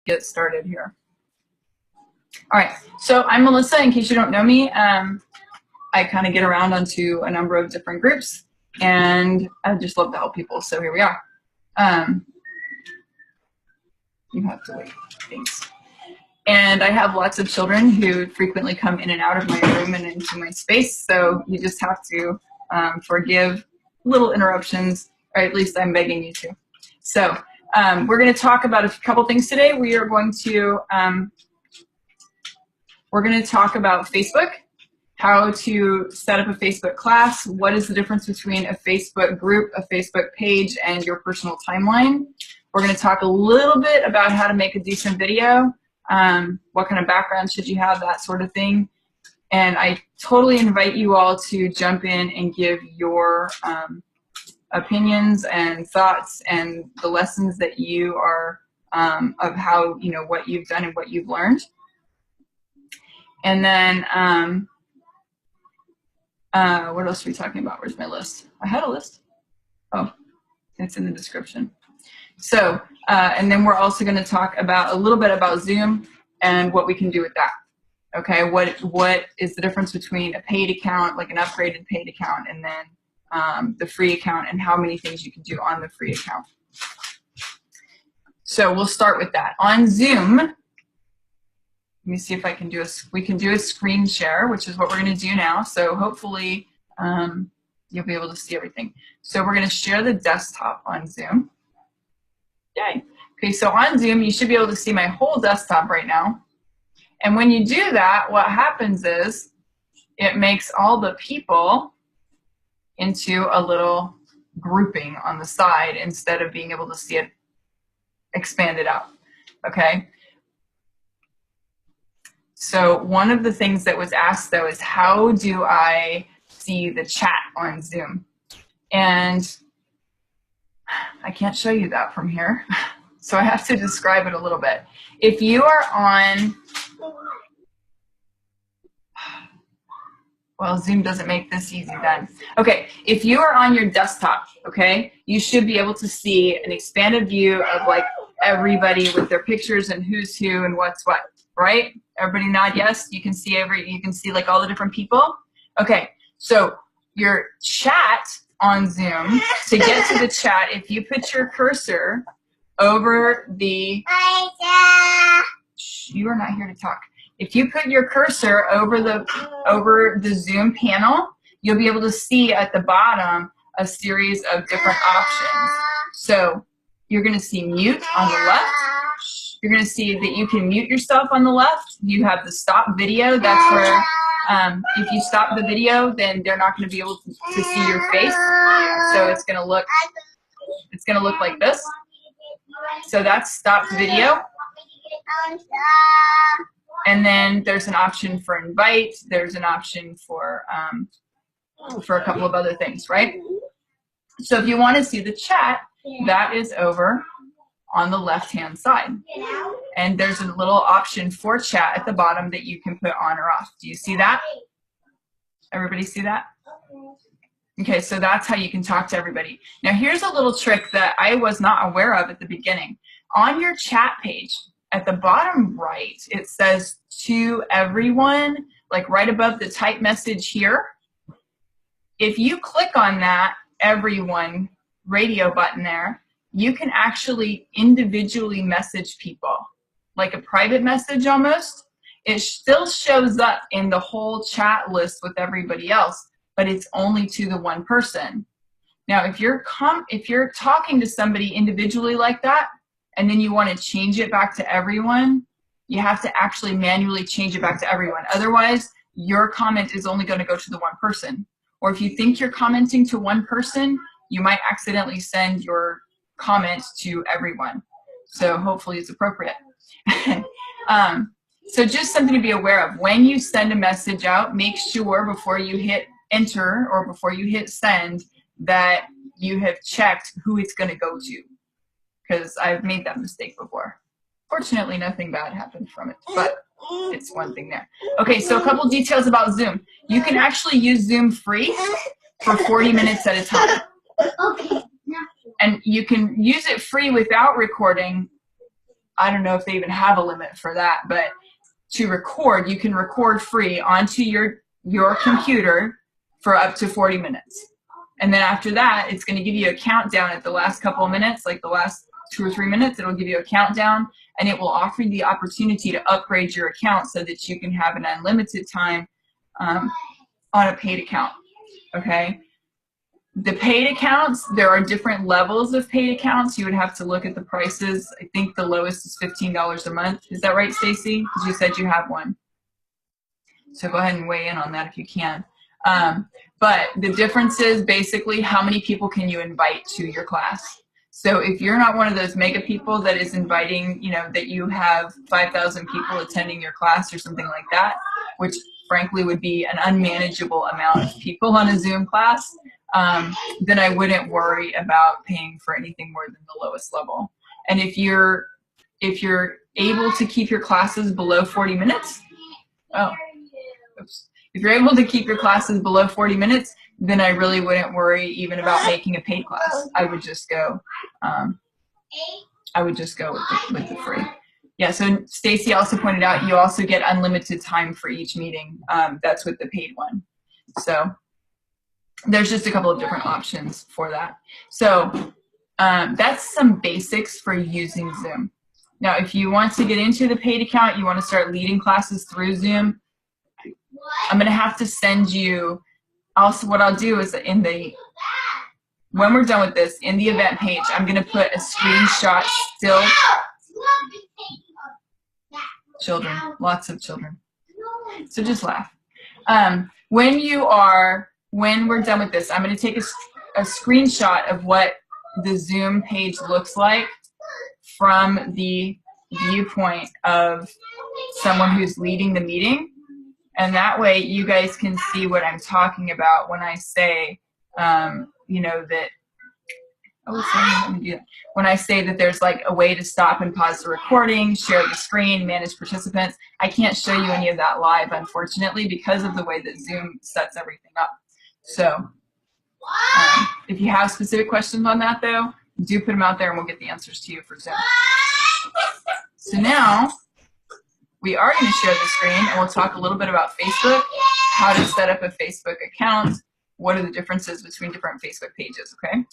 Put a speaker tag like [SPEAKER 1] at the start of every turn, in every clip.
[SPEAKER 1] get started here. All right, so I'm Melissa, in case you don't know me. I kind of get around onto a number of different groups, and I just love to help people, so here we are. You have to wait, thanks. And I have lots of children who frequently come in and out of my room and into my space, so you just have to forgive little interruptions, or at least I'm begging you to. So we're going to talk about a couple things today. We are going to talk about Facebook, how to set up a Facebook class, what is the difference between a Facebook group, a Facebook page, and your personal timeline. We're going to talk a little bit about how to make a decent video, what kind of background should you have, that sort of thing. And I totally invite you all to jump in and give your opinions and thoughts and the lessons that you are, of how, you know, what you've done and what you've learned. And then, what else are we talking about? Where's my list? I had a list. Oh, it's in the description. So, and then we're also going to talk about a little bit about Zoom and what we can do with that. Okay, what is the difference between a paid account, like an upgraded paid account, and then the free account, and how many things you can do on the free account. So we'll start with that. On Zoom, let me see if I can do we can do a screen share, which is what we're going to do now. So hopefully you'll be able to see everything. So we're going to share the desktop on Zoom. Yay. Okay, so on Zoom, you should be able to see my whole desktop right now. And when you do that, what happens is it makes all the people into a little grouping on the side instead of being able to see it expanded out. Okay? So one of the things that was asked, though, is how do I see the chat on Zoom? And I can't show you that from here, so I have to describe it a little bit. If you are on, well, Zoom doesn't make this easy then. Okay, if you are on your desktop, okay, you should be able to see an expanded view of like everybody with their pictures and who's who and what's what, right? Everybody nod yes. You can see you can see like all the different people. Okay, so your chat on Zoom, to get to the chat, if you put your cursor over the, you are not here to talk. If you put your cursor over the Zoom panel, you'll be able to see at the bottom a series of different options. So you're going to see mute on the left. You're going to see that you can mute yourself on the left. You have the stop video. That's where if you stop the video, then they're not going to be able to see your face. So it's going to look like this. So that's stop video. And then there's an option for invite. There's an option for a couple of other things, right? So if you want to see the chat, that is over on the left-hand side. And there's a little option for chat at the bottom that you can put on or off. Do you see that? Everybody see that? Okay, so that's how you can talk to everybody. Now here's a little trick that I was not aware of at the beginning. On your chat page, at the bottom right, it says to everyone, like right above the type message here. If you click on that everyone radio button there, you can actually individually message people, like a private message almost. It still shows up in the whole chat list with everybody else, but it's only to the one person. Now, if you're talking to somebody individually like that, and then you want to change it back to everyone, you have to actually manually change it back to everyone. Otherwise, your comment is only going to go to the one person. Or if you think you're commenting to one person, you might accidentally send your comment to everyone. So hopefully it's appropriate. So just something to be aware of. When you send a message out, make sure before you hit enter or before you hit send that you have checked who it's going to go to. Because I've made that mistake before. Fortunately, nothing bad happened from it, but it's one thing there. Okay, so a couple details about Zoom. You can actually use Zoom free for 40 minutes at a time. And you can use it free without recording I don't know if they even have a limit for that, but to record, you can record free onto your computer for up to 40 minutes. And then after that, it's going to give you a countdown at the last couple of minutes, like the last 2 or 3 minutes, it'll give you a countdown, and it will offer you the opportunity to upgrade your account so that you can have an unlimited time on a paid account, okay? The paid accounts, there are different levels of paid accounts. You would have to look at the prices. I think the lowest is $15 a month. Is that right, Stacy? Because you said you have one. So go ahead and weigh in on that if you can. But the difference is basically how many people can you invite to your class. So if you're not one of those mega people that is inviting, you know, that you have 5,000 people attending your class or something like that, which frankly would be an unmanageable amount of people on a Zoom class, then I wouldn't worry about paying for anything more than the lowest level. And if you're able to keep your classes below 40 minutes, if you're able to keep your classes below 40 minutes, then I really wouldn't worry even about making a paid class. I would just go with the free. Yeah, so Stacy also pointed out you also get unlimited time for each meeting. That's with the paid one. So there's just a couple of different options for that. So that's some basics for using Zoom. Now, if you want to get into the paid account, you want to start leading classes through Zoom, I'm going to have to send you, also what I'll do is when we're done with this, in the event page, I'm going to put a screenshot still. Children, lots of children. So just laugh. When we're done with this, I'm going to take a screenshot of what the Zoom page looks like from the viewpoint of someone who's leading the meeting. And that way you guys can see what I'm talking about when I say, you know, that, when I say that there's like a way to stop and pause the recording, share the screen, manage participants. I can't show you any of that live, unfortunately, because of the way that Zoom sets everything up. So if you have specific questions on that, though, do put them out there and we'll get the answers to you for Zoom. So now we are going to share the screen and we'll talk a little bit about Facebook, how to set up a Facebook account, what are the differences between different Facebook pages, okay?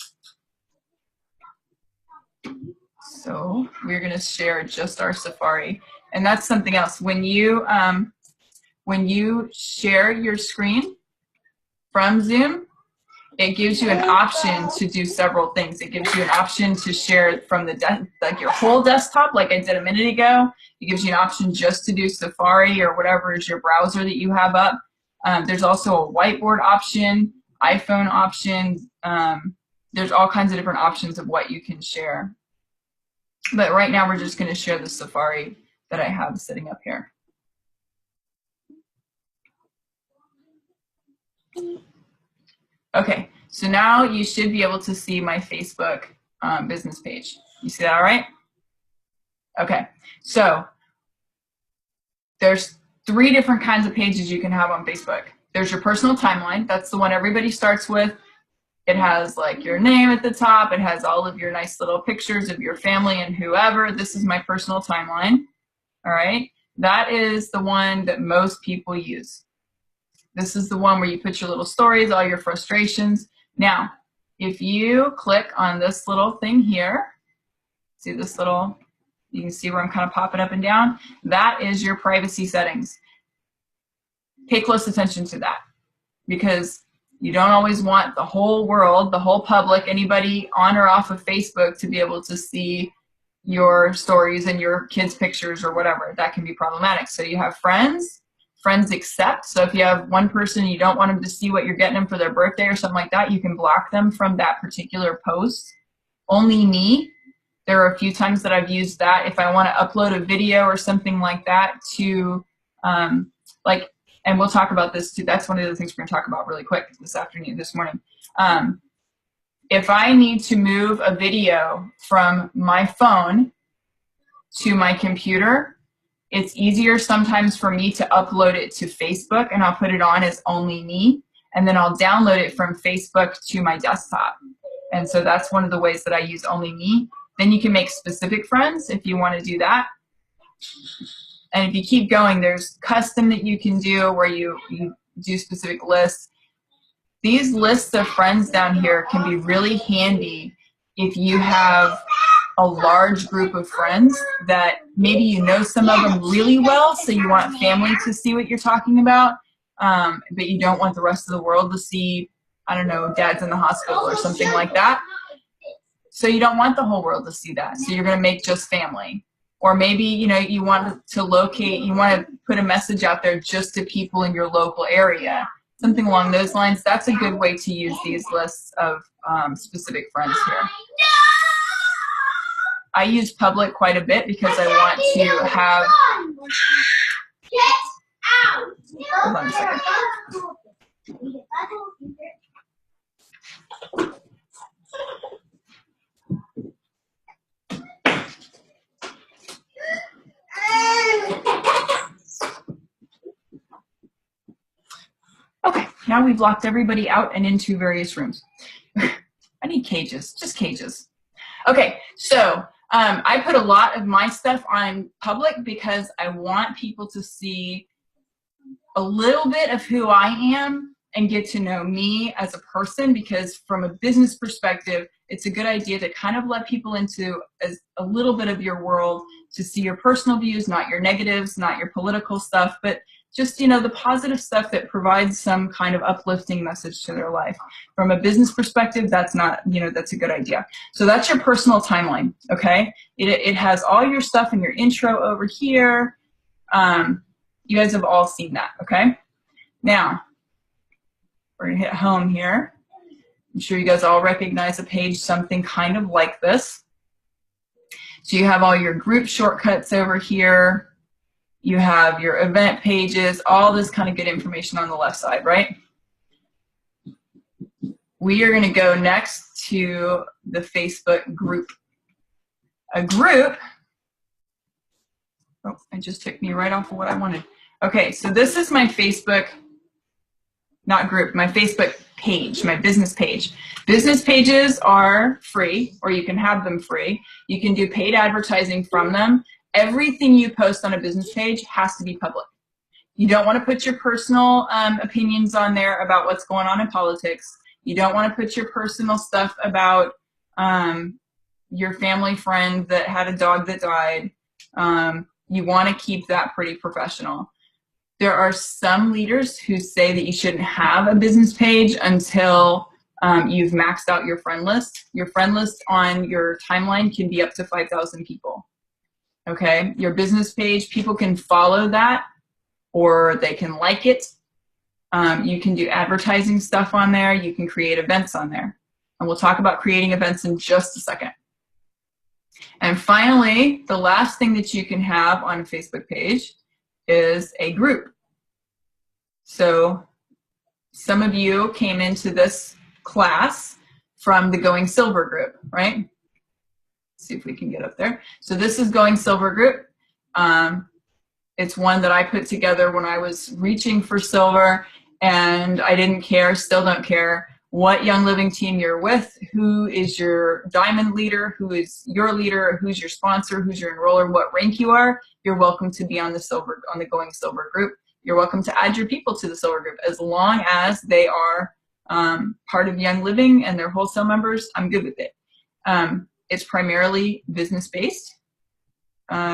[SPEAKER 1] So we're going to share just our Safari. And that's something else. When you share your screen from Zoom, it gives you an option to do several things. It gives you an option to share from like your whole desktop, like I did a minute ago. It gives you an option just to do Safari or whatever is your browser that you have up. There's also a whiteboard option, iPhone option. There's all kinds of different options of what you can share. But right now we're just going to share the Safari that I have sitting up here. Okay, so now you should be able to see my Facebook business page. You see that all right? Okay, so there's 3 different kinds of pages you can have on Facebook. There's your personal timeline. That's the one everybody starts with. It has like your name at the top. It has all of your nice little pictures of your family and whoever. This is my personal timeline. All right, that is the one that most people use. This is the one where you put your little stories, all your frustrations. Now, if you click on this little thing here, see this little, you can see where I'm kind of popping up and down. That is your privacy settings. Pay close attention to that because you don't always want the whole world, the whole public, anybody on or off of Facebook to be able to see your stories and your kids' pictures or whatever. That can be problematic. So you have friends accept. So if you have one person you don't want them to see what you're getting them for their birthday or something like that, you can block them from that particular post. Only me. There are a few times that I've used that if I want to upload a video or something like that to and we'll talk about this too. That's one of the things we're going to talk about really quick this morning. If I need to move a video from my phone to my computer, it's easier sometimes for me to upload it to Facebook and I'll put it on as only me, and then I'll download it from Facebook to my desktop. And so that's one of the ways that I use only me. Then you can make specific friends if you want to do that. And if you keep going, there's custom that you can do where you do specific lists. These lists of friends down here can be really handy if you have a large group of friends that maybe you know some of them really well, so you want family to see what you're talking about, but you don't want the rest of the world to see, I don't know, dad's in the hospital or something like that. So you don't want the whole world to see that. So you're going to make just family. Or maybe, you know, you want to locate, you want to put a message out there just to people in your local area. Something along those lines. That's a good way to use these lists of specific friends here. I use public quite a bit because I want to have... Hold on a second. Okay, now we've locked everybody out and into various rooms. I need cages, just cages. Okay, so I put a lot of my stuff on public because I want people to see a little bit of who I am and get to know me as a person, because from a business perspective, it's a good idea to kind of let people into a little bit of your world to see your personal views, not your negatives, not your political stuff, but just, you know, the positive stuff that provides some kind of uplifting message to their life. From a business perspective, that's not, you know, that's a good idea. So that's your personal timeline, okay? It has all your stuff in your intro over here. You guys have all seen that, okay? Now, we're gonna hit home here. I'm sure you guys all recognize a page something kind of like this. So you have all your group shortcuts over here. You have your event pages, all this kind of good information on the left side, right? We are gonna go next to the Facebook group. A group, oh, it just took me right off of what I wanted. Okay, so this is my Facebook, not group, my Facebook page, my business page. Business pages are free, or you can have them free. You can do paid advertising from them. Everything you post on a business page has to be public. You don't want to put your personal opinions on there about what's going on in politics. You don't want to put your personal stuff about your family friend that had a dog that died. You want to keep that pretty professional. There are some leaders who say that you shouldn't have a business page until you've maxed out your friend list. Your friend list on your timeline can be up to 5,000 people. Okay, your business page, people can follow that or they can like it. You can do advertising stuff on there. You can create events on there. And we'll talk about creating events in just a second. And finally, the last thing that you can have on a Facebook page is a group. So some of you came into this class from the Going Silver group, right? See if we can get up there. So this is Going Silver group. It's one that I put together when I was reaching for silver, and I didn't care, still don't care what Young Living team you're with, who is your diamond leader, who is your leader, who's your sponsor, who's your enroller, what rank you are. You're welcome to be on the silver, on the Going Silver group. You're welcome to add your people to the silver group as long as they are part of Young Living and they're wholesale members. I'm good with it. It's primarily business-based,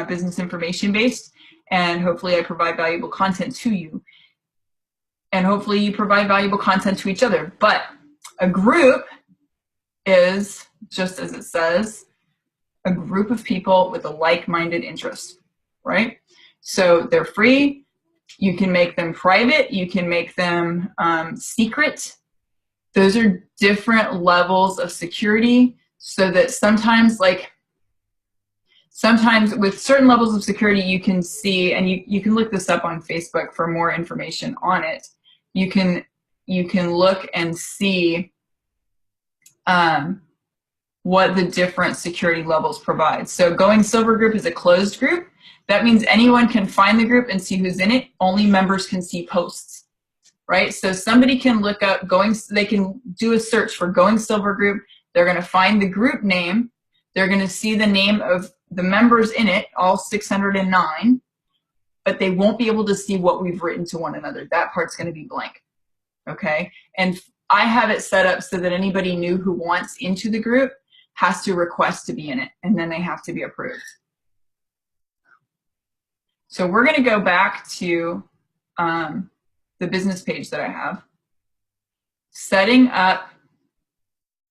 [SPEAKER 1] business information-based, and hopefully I provide valuable content to you. And hopefully you provide valuable content to each other. But a group is, just as it says, a group of people with a like-minded interest, right? So they're free. You can make them private. You can make them secret. Those are different levels of security, so that sometimes, like, sometimes with certain levels of security you can see, and you can look this up on Facebook for more information on it. You can look and see what the different security levels provide. So Going Silver group is a closed group. That means anyone can find the group and see who's in it. Only members can see posts, right? So somebody can look up they can do a search for Going Silver group. They're going to find the group name. They're going to see the name of the members in it, all 609, but they won't be able to see what we've written to one another. That part's going to be blank, okay? And I have it set up so that anybody new who wants into the group has to request to be in it, and then they have to be approved. So we're going to go back to the business page that I have. Setting up,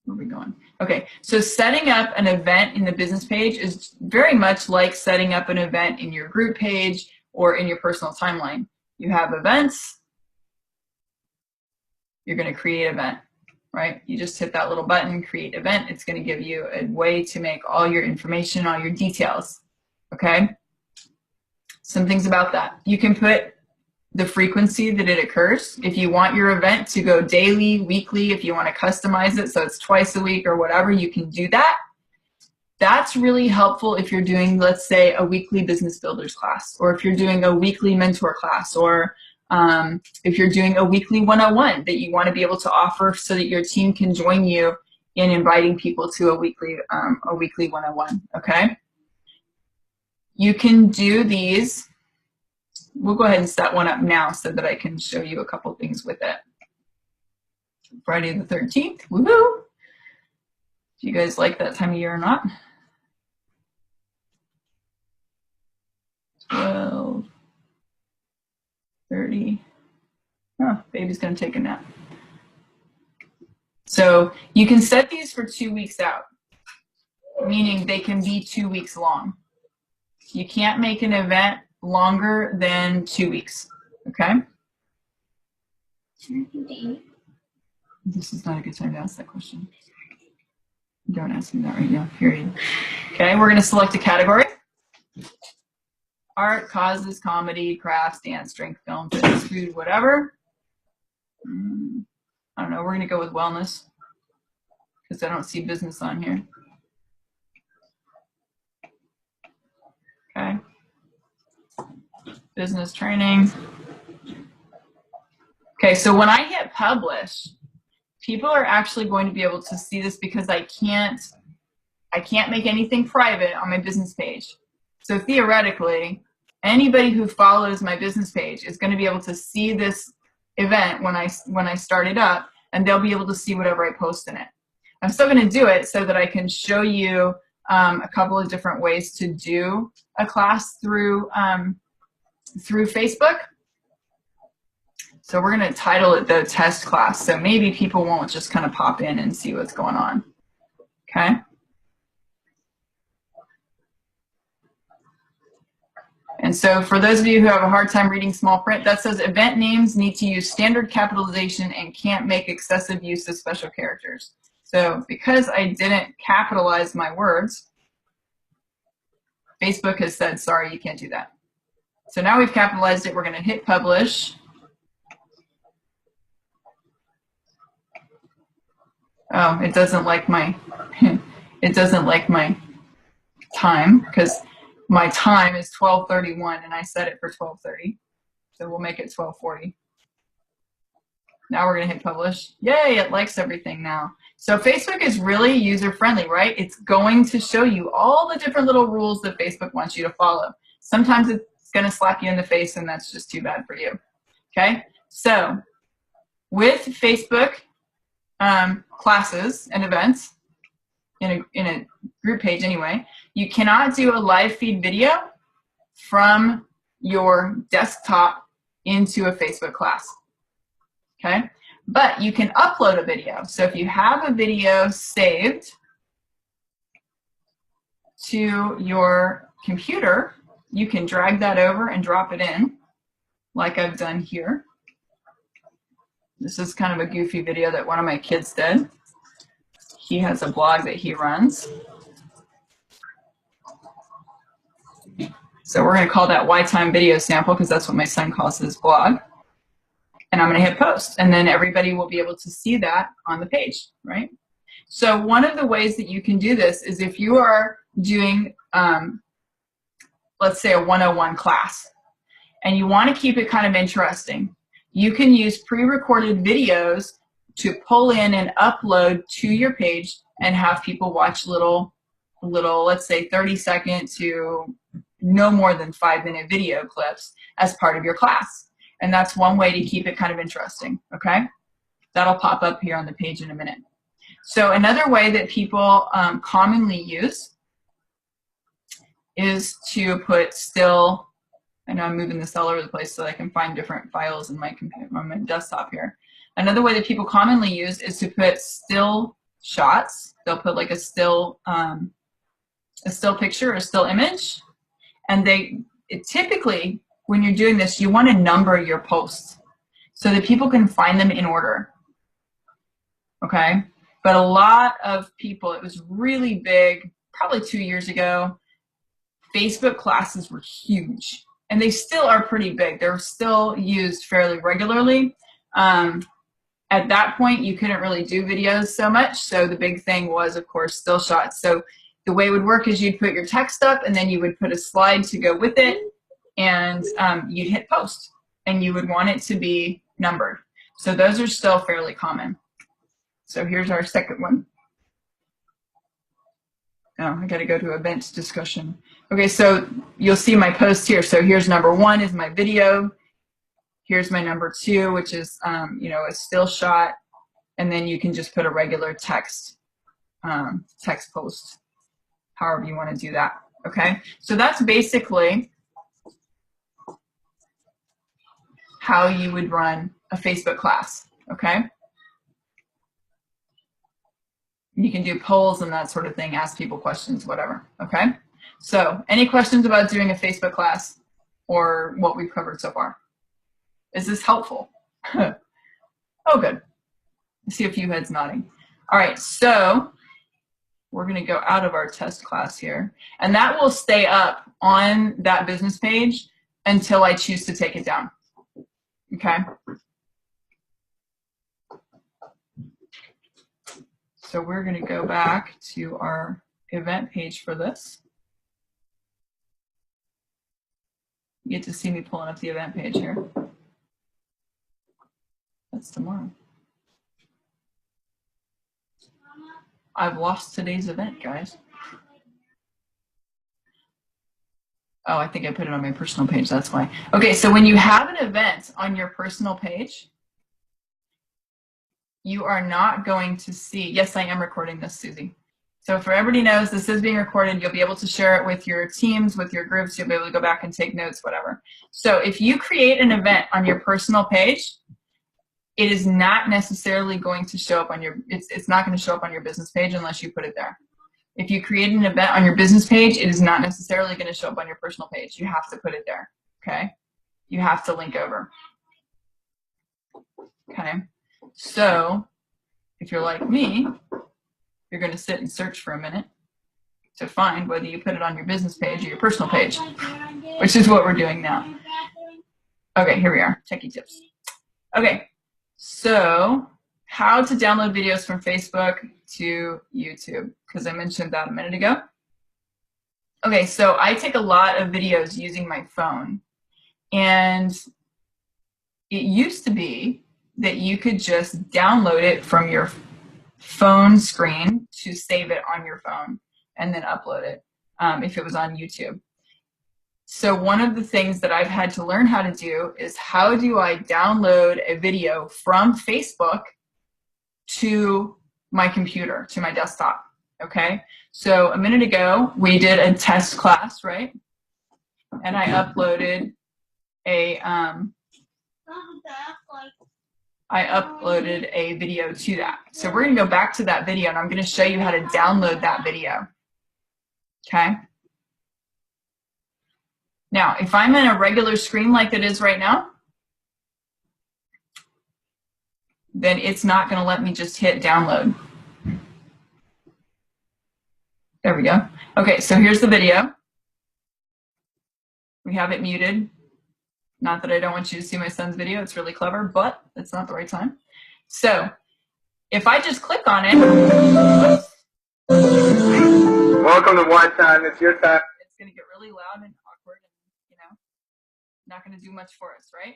[SPEAKER 1] where are we going? Okay, so setting up an event in the business page is very much like setting up an event in your group page or in your personal timeline. You have events, you're going to create event, right? You just hit that little button, create event. It's going to give you a way to make all your information, all your details, okay? Some things about that. You can put the frequency that it occurs. If you want your event to go daily, weekly, if you want to customize it so it's twice a week or whatever, you can do that. That's really helpful if you're doing, let's say, a weekly business builders class, or if you're doing a weekly mentor class, or if you're doing a weekly 101 that you want to be able to offer so that your team can join you in inviting people to a weekly 101, okay? You can do these. We'll go ahead and set one up now so that I can show you a couple things with it. Friday the 13th, woohoo! Do you guys like that time of year or not? 12:30. Oh, baby's gonna take a nap. So you can set these for 2 weeks out, meaning they can be 2 weeks long. You can't make an event longer than 2 weeks, okay? This is not a good time to ask that question. Don't ask me that right now, period. Okay, we're gonna select a category. Art, causes, comedy, crafts, dance, strength, film, fitness, food, whatever. I don't know, we're gonna go with wellness because I don't see business on here. Okay. Business training. Okay, so when I hit publish, people are actually going to be able to see this because I can't make anything private on my business page. So theoretically, anybody who follows my business page is going to be able to see this event when I start it up, and they'll be able to see whatever I post in it. I'm still going to do it so that I can show you a couple of different ways to do a class through Facebook. So we're going to title it the test class, so maybe people won't just kind of pop in and see what's going on. Okay. And so for those of you who have a hard time reading small print, that says event names need to use standard capitalization and can't make excessive use of special characters. So because I didn't capitalize my words, Facebook has said, sorry, you can't do that. So now we've capitalized it. We're going to hit publish. Oh, it doesn't like my time because my time is 12:31 and I set it for 12:30. So we'll make it 12:40. Now we're going to hit publish. Yay, it likes everything now. So Facebook is really user-friendly, right? It's going to show you all the different little rules that Facebook wants you to follow. Sometimes it's going to slap you in the face, and that's just too bad for you. Okay? So with Facebook classes and events, in a group page anyway, you cannot do a live feed video from your desktop into a Facebook class. Okay? But you can upload a video. So if you have a video saved to your computer, you can drag that over and drop it in, like I've done here. This is kind of a goofy video that one of my kids did. He has a blog that he runs. So we're going to call that Y-Time video sample because that's what my son calls his blog. And I'm going to hit post, and then everybody will be able to see that on the page, right? So one of the ways that you can do this is if you are doing, let's say, a 101 class, and you want to keep it kind of interesting, you can use pre-recorded videos to pull in and upload to your page and have people watch little little, let's say 30-second to no more than 5-minute video clips as part of your class. And that's one way to keep it kind of interesting, okay? That'll pop up here on the page in a minute. So another way that people commonly use is to put still, I know I'm moving this all over the place so that I can find different files in my computer, on my desktop here. Another way that people commonly use is to put still shots. They'll put like a still picture or a still image. And typically, when you're doing this, you want to number your posts so that people can find them in order. Okay? But a lot of people, it was really big, probably 2 years ago, Facebook classes were huge. And they still are pretty big. They're still used fairly regularly. At that point, you couldn't really do videos so much. So the big thing was, of course, still shots. So the way it would work is you'd put your text up and then you would put a slide to go with it, and you'd hit post, and you would want it to be numbered. So those are still fairly common. So here's our second one. Oh, I got to go to event discussion. Okay, so you'll see my post here. So here's number 1 is my video. Here's my number 2, which is you know, a still shot, and then you can just put a regular text post, however you want to do that. Okay, so that's basically how you would run a Facebook class. Okay, you can do polls and that sort of thing, ask people questions, whatever. Okay, so any questions about doing a Facebook class or what we've covered so far? Is this helpful? Oh, good. I see a few heads nodding. All right, so we're going to go out of our test class here, and that will stay up on that business page until I choose to take it down. Okay? So we're going to go back to our event page for this. You get to see me pulling up the event page here. That's tomorrow. I've lost today's event, guys. Oh, I think I put it on my personal page, that's why. Okay, so when you have an event on your personal page, you are not going to see, yes, I am recording this, Susie. So for everybody knows, this is being recorded. You'll be able to share it with your teams, with your groups. You'll be able to go back and take notes, whatever. So if you create an event on your personal page, it is not necessarily going to show up on your, it's not going to show up on your business page unless you put it there. If you create an event on your business page, it is not necessarily going to show up on your personal page. You have to put it there, okay? You have to link over, okay? So if you're like me, you're going to sit and search for a minute to find whether you put it on your business page or your personal page, which is what we're doing now. Okay, here we are, techie tips. Okay, so how to download videos from Facebook to YouTube, because I mentioned that a minute ago. Okay, so I take a lot of videos using my phone, and it used to be that you could just download it from your phone screen to save it on your phone and then upload it if it was on YouTube. So one of the things that I've had to learn how to do is how do I download a video from Facebook to my computer, to my desktop, okay? So a minute ago, we did a test class, right? And I uploaded a, video to that. So we're gonna go back to that video and I'm gonna show you how to download that video, okay? Now, if I'm in a regular screen like it is right now, then it's not gonna let me just hit download. There we go. Okay, so here's the video. We have it muted. Not that I don't want you to see my son's video, it's really clever, but it's not the right time. So if I just click on it,
[SPEAKER 2] welcome to Watch Time, it's your time.
[SPEAKER 1] It's gonna get really loud and awkward and, you know, not gonna do much for us, right?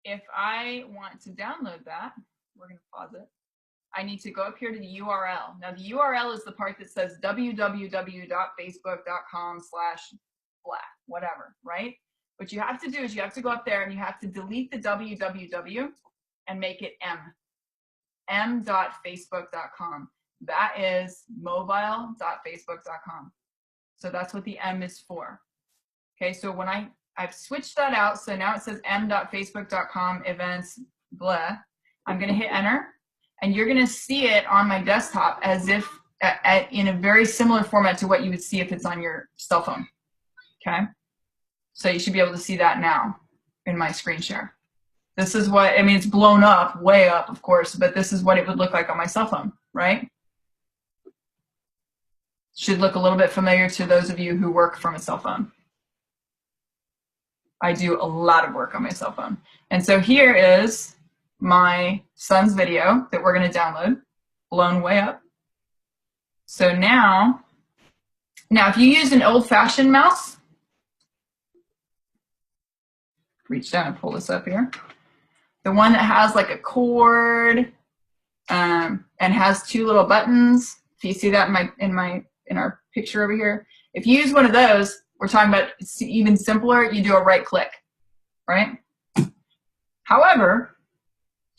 [SPEAKER 1] If I want to download that, we're gonna pause it. I need to go up here to the URL. Now the URL is the part that says www.facebook.com/blah, whatever, right? What you have to do is you have to go up there and you have to delete the www and make it m.facebook.com. That is mobile.facebook.com. So that's what the M is for. Okay, so when I've switched that out, so now it says m.facebook.com events, blah. I'm gonna hit enter, and you're gonna see it on my desktop as if in a very similar format to what you would see if it's on your cell phone, okay? So you should be able to see that now in my screen share. This is what, I mean, it's blown up, way up, of course, but this is what it would look like on my cell phone, right? Should look a little bit familiar to those of you who work from a cell phone. I do a lot of work on my cell phone. And so here is my son's video that we're going to download, blown way up. So now if you use an old-fashioned mouse, reach down and pull this up here. The one that has like a cord and has two little buttons. If you see that in our picture over here, if you use one of those, we're talking about it's even simpler. You do a right click, right? However,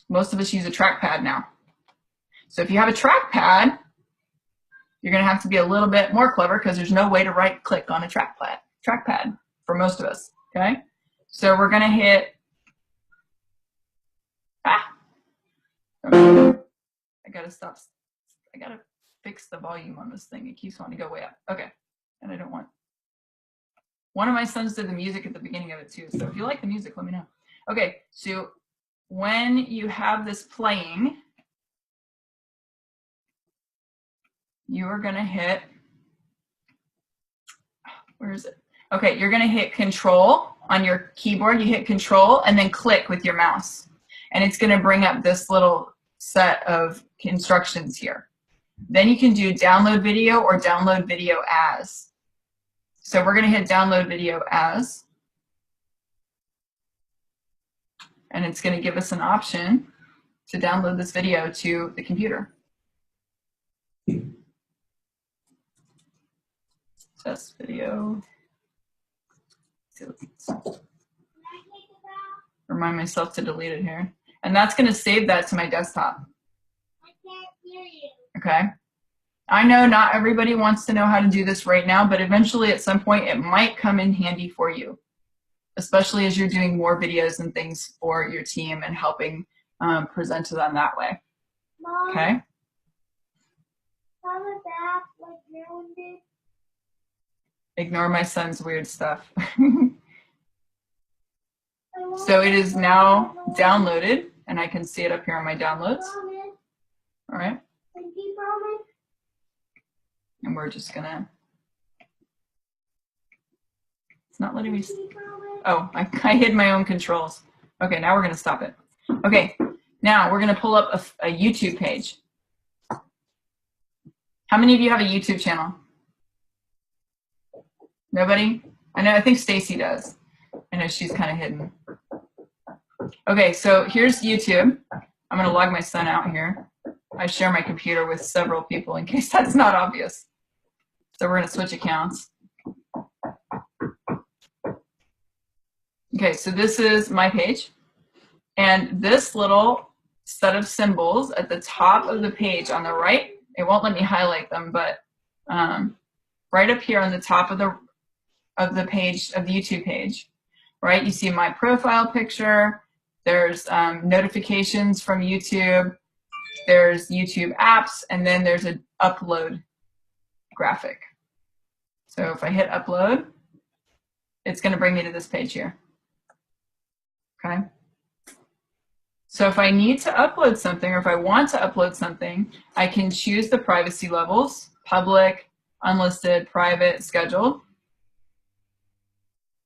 [SPEAKER 1] most of us use a trackpad now. So if you have a trackpad, you're going to have to be a little bit more clever because there's no way to right click on a trackpad for most of us. Okay, so we're going to hit. I gotta stop. I gotta fix the volume on this thing. It keeps wanting to go way up. Okay, and I don't want. One of my sons did the music at the beginning of it too. So if you like the music, let me know. Okay, so when you have this playing, you are gonna hit. Where is it? Okay, you're gonna hit Control on your keyboard. You hit Control and then click with your mouse, and it's gonna bring up this little set of instructions here. Then you can do download video or download video as. So we're going to hit download video as, and it's going to give us an option to download this video to the computer. Test video. Remind myself to delete it here. And that's going to save that to my desktop.
[SPEAKER 3] I can't hear you.
[SPEAKER 1] Okay. I know not everybody wants to know how to do this right now, but eventually at some point it might come in handy for you, especially as you're doing more videos and things for your team and helping present to them that way.
[SPEAKER 3] Mom,
[SPEAKER 1] Okay.
[SPEAKER 3] Tell it back like Marilyn did.
[SPEAKER 1] Ignore my son's weird stuff.
[SPEAKER 3] I want
[SPEAKER 1] So it is now
[SPEAKER 3] to
[SPEAKER 1] downloaded, and I can see it up here on my downloads.
[SPEAKER 3] promise.
[SPEAKER 1] All right.
[SPEAKER 3] Pinky promise.
[SPEAKER 1] And we're just gonna, it's not letting me,
[SPEAKER 3] Pinky promise.
[SPEAKER 1] oh, I hid my own controls. Okay, now we're gonna stop it. Okay, now we're gonna pull up a YouTube page. How many of you have a YouTube channel? Nobody? I know, I think Stacy does. I know she's kind of hidden. Okay, so here's YouTube. I'm gonna log my son out here. I share my computer with several people in case that's not obvious. So we're gonna switch accounts. Okay, so this is my page. And this little set of symbols at the top of the page on the right, it won't let me highlight them, but right up here on the top of the page, of the YouTube page, right? You see my profile picture, there's notifications from YouTube, there's YouTube apps, and then there's an upload graphic. So if I hit upload, it's gonna bring me to this page here, okay? So if I need to upload something, or if I want to upload something, I can choose the privacy levels, public, unlisted, private, scheduled.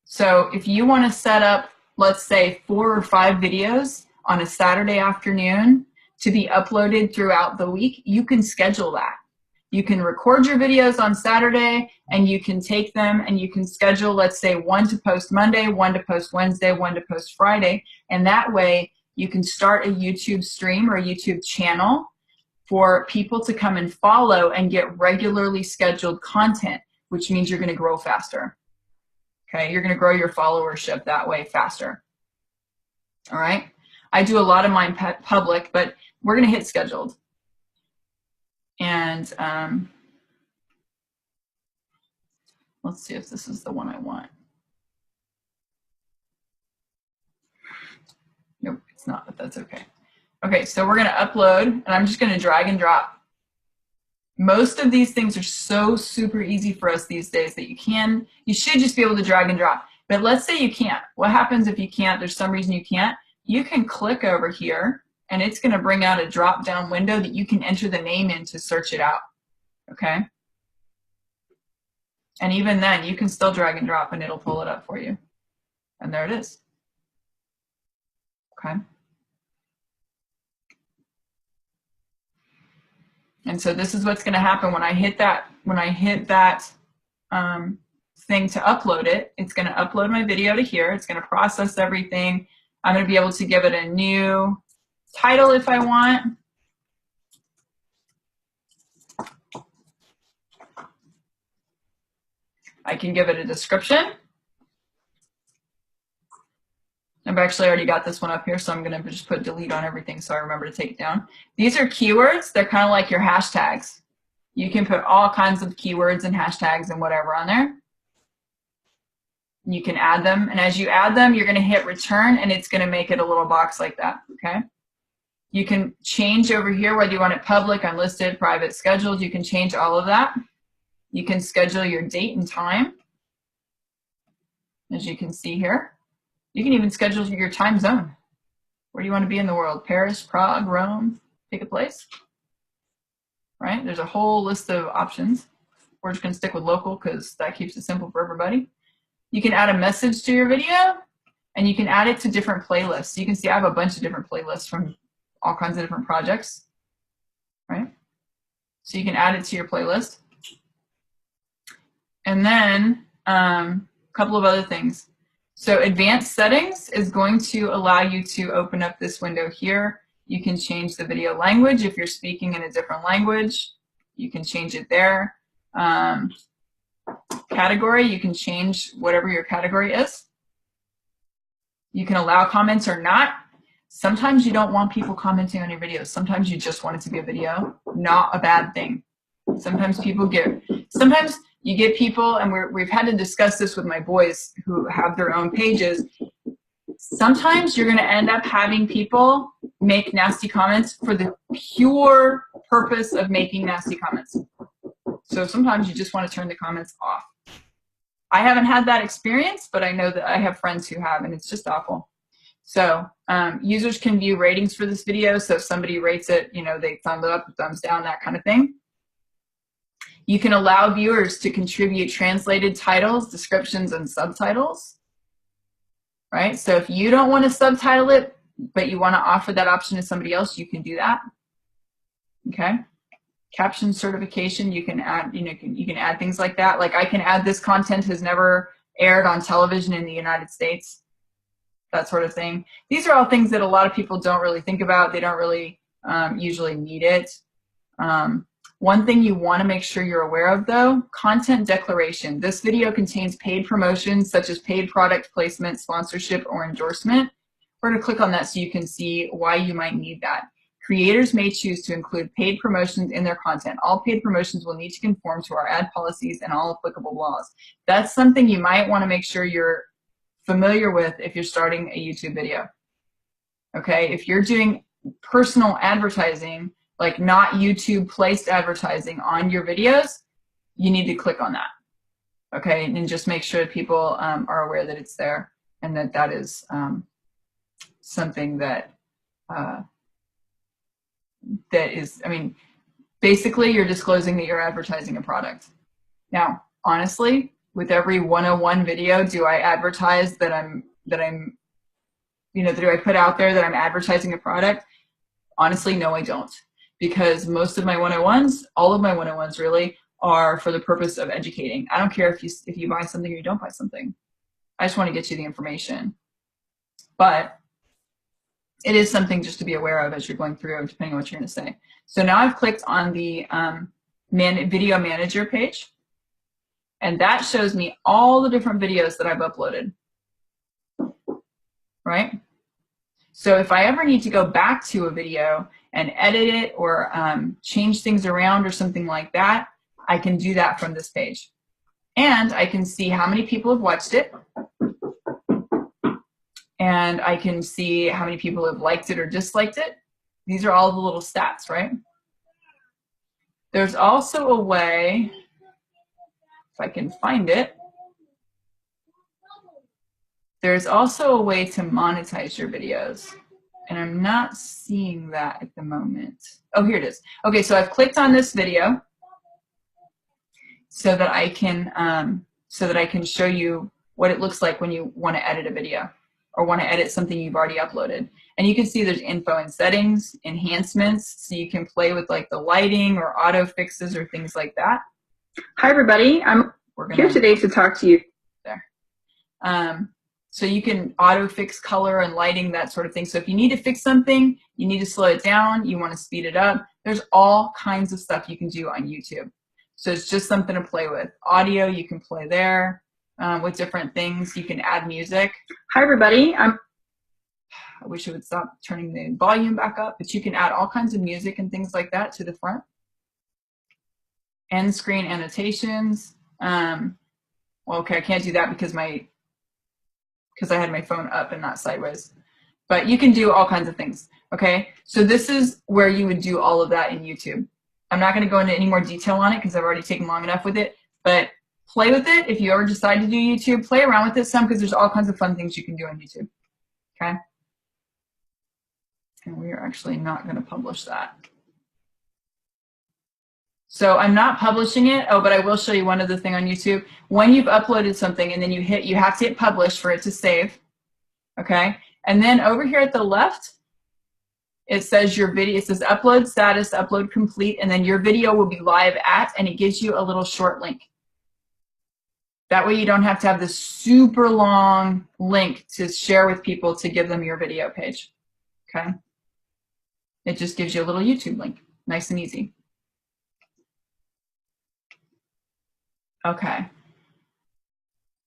[SPEAKER 1] So if you want to set up, let's say 4 or 5 videos on a Saturday afternoon to be uploaded throughout the week, you can schedule that. You can record your videos on Saturday and you can take them and you can schedule, let's say, one to post Monday, one to post Wednesday, one to post Friday. And that way you can start a YouTube stream or a YouTube channel for people to come and follow and get regularly scheduled content, which means you're going to grow faster. Okay, you're going to grow your followership that way faster. All right, I do a lot of mine public, but we're going to hit scheduled. And let's see if this is the one I want. Nope, it's not, but that's okay. Okay, so we're going to upload, and I'm just going to drag and drop. Most of these things are so super easy for us these days that you should just be able to drag and drop. But let's say you can't. What happens if you can't? There's some reason you can't. You can click over here, and it's going to bring out a drop-down window that you can enter the name in to search it out. Okay? And even then, you can still drag and drop, and it'll pull it up for you. And there it is. Okay? And so this is what's going to happen when I hit that thing to upload it. It's going to upload my video to here. It's going to process everything. I'm going to be able to give it a new title if I want. I can give it a description. I've actually already got this one up here, so I'm going to just put delete on everything so I remember to take it down. These are keywords. They're kind of like your hashtags. You can put all kinds of keywords and hashtags and whatever on there. You can add them, and as you add them, you're going to hit return, and it's going to make it a little box like that, okay? You can change over here whether you want it public, unlisted, private, scheduled. You can change all of that. You can schedule your date and time, as you can see here. You can even schedule your time zone. Where do you want to be in the world? Paris, Prague, Rome, pick a place. Right? There's a whole list of options. We're just going to stick with local because that keeps it simple for everybody. You can add a message to your video, and you can add it to different playlists. You can see I have a bunch of different playlists from all kinds of different projects. Right? So you can add it to your playlist. And then a couple of other things. So advanced settings is going to allow you to open up this window here. You can change the video language if you're speaking in a different language. You can change it there. Category, you can change whatever your category is. You can allow comments or not. Sometimes you don't want people commenting on your videos. Sometimes you just want it to be a video. Not a bad thing. Sometimes you get people, and we've had to discuss this with my boys who have their own pages. Sometimes you're going to end up having people make nasty comments for the pure purpose of making nasty comments. So sometimes you just want to turn the comments off. I haven't had that experience, but I know that I have friends who have, and it's just awful. So users can view ratings for this video. So if somebody rates it, you know, they thumb up, thumbs down, that kind of thing. You can allow viewers to contribute translated titles, descriptions, and subtitles, right? So if you don't want to subtitle it, but you want to offer that option to somebody else, you can do that, okay? Caption certification, you can add, you can add things like that. Like I can add this content has never aired on television in the United States, that sort of thing. These are all things that a lot of people don't really think about. They don't really usually need it. One thing you want to make sure you're aware of, though, content declaration. This video contains paid promotions such as paid product placement, sponsorship, or endorsement. We're going to click on that so you can see why you might need that. Creators may choose to include paid promotions in their content. All paid promotions will need to conform to our ad policies and all applicable laws. That's something you might want to make sure you're familiar with if you're starting a YouTube video. Okay, if you're doing personal advertising, like not YouTube placed advertising on your videos, you need to click on that. Okay, and just make sure people are aware that it's there and that that is something that that is, I mean, basically you're disclosing that you're advertising a product. Now, honestly, with every 101 video, do I advertise that I'm, you know, do I put out there that I'm advertising a product? Honestly, no, I don't. Because most of my 101s, all of my 101s really, are for the purpose of educating. I don't care if you buy something or you don't buy something. I just want to get you the information. But it is something just to be aware of as you're going through, depending on what you're going to say. So now I've clicked on the video manager page, and that shows me all the different videos that I've uploaded, right? So if I ever need to go back to a video and edit it or change things around or something like that, I can do that from this page. And I can see how many people have watched it. And I can see how many people have liked it or disliked it. These are all the little stats, right? There's also a way, if I can find it, there's also a way to monetize your videos. And I'm not seeing that at the moment. Oh, here it is. Okay, so I've clicked on this video so that I can show you what it looks like when you want to edit a video or want to edit something you've already uploaded. And you can see there's info and settings, enhancements, so you can play with like the lighting or auto fixes or things like that.
[SPEAKER 4] Hi everybody, I'm here today to talk to you.
[SPEAKER 1] There. So you can auto fix color and lighting, that sort of thing. So if you need to fix something, you need to slow it down, you want to speed it up, there's all kinds of stuff you can do on YouTube. So it's just something to play with. Audio, you can play there with different things. You can add music.
[SPEAKER 4] Hi everybody, I
[SPEAKER 1] wish it would stop turning the volume back up, but you can add all kinds of music and things like that to the front. End screen annotations. Well, okay, I can't do that because I had my phone up and not sideways. But you can do all kinds of things, okay? So this is where you would do all of that in YouTube. I'm not gonna go into any more detail on it because I've already taken long enough with it, but play with it. If you ever decide to do YouTube, play around with it some because there's all kinds of fun things you can do on YouTube, okay? And we are actually not gonna publish that. So I'm not publishing it. Oh, but I will show you one other thing on YouTube. When you've uploaded something and then you have to hit publish for it to save, okay? And then over here at the left, it says your video, it says upload status, upload complete, and then your video will be live at, and it gives you a little short link. That way you don't have to have this super long link to share with people to give them your video page, okay? It just gives you a little YouTube link, nice and easy. Okay.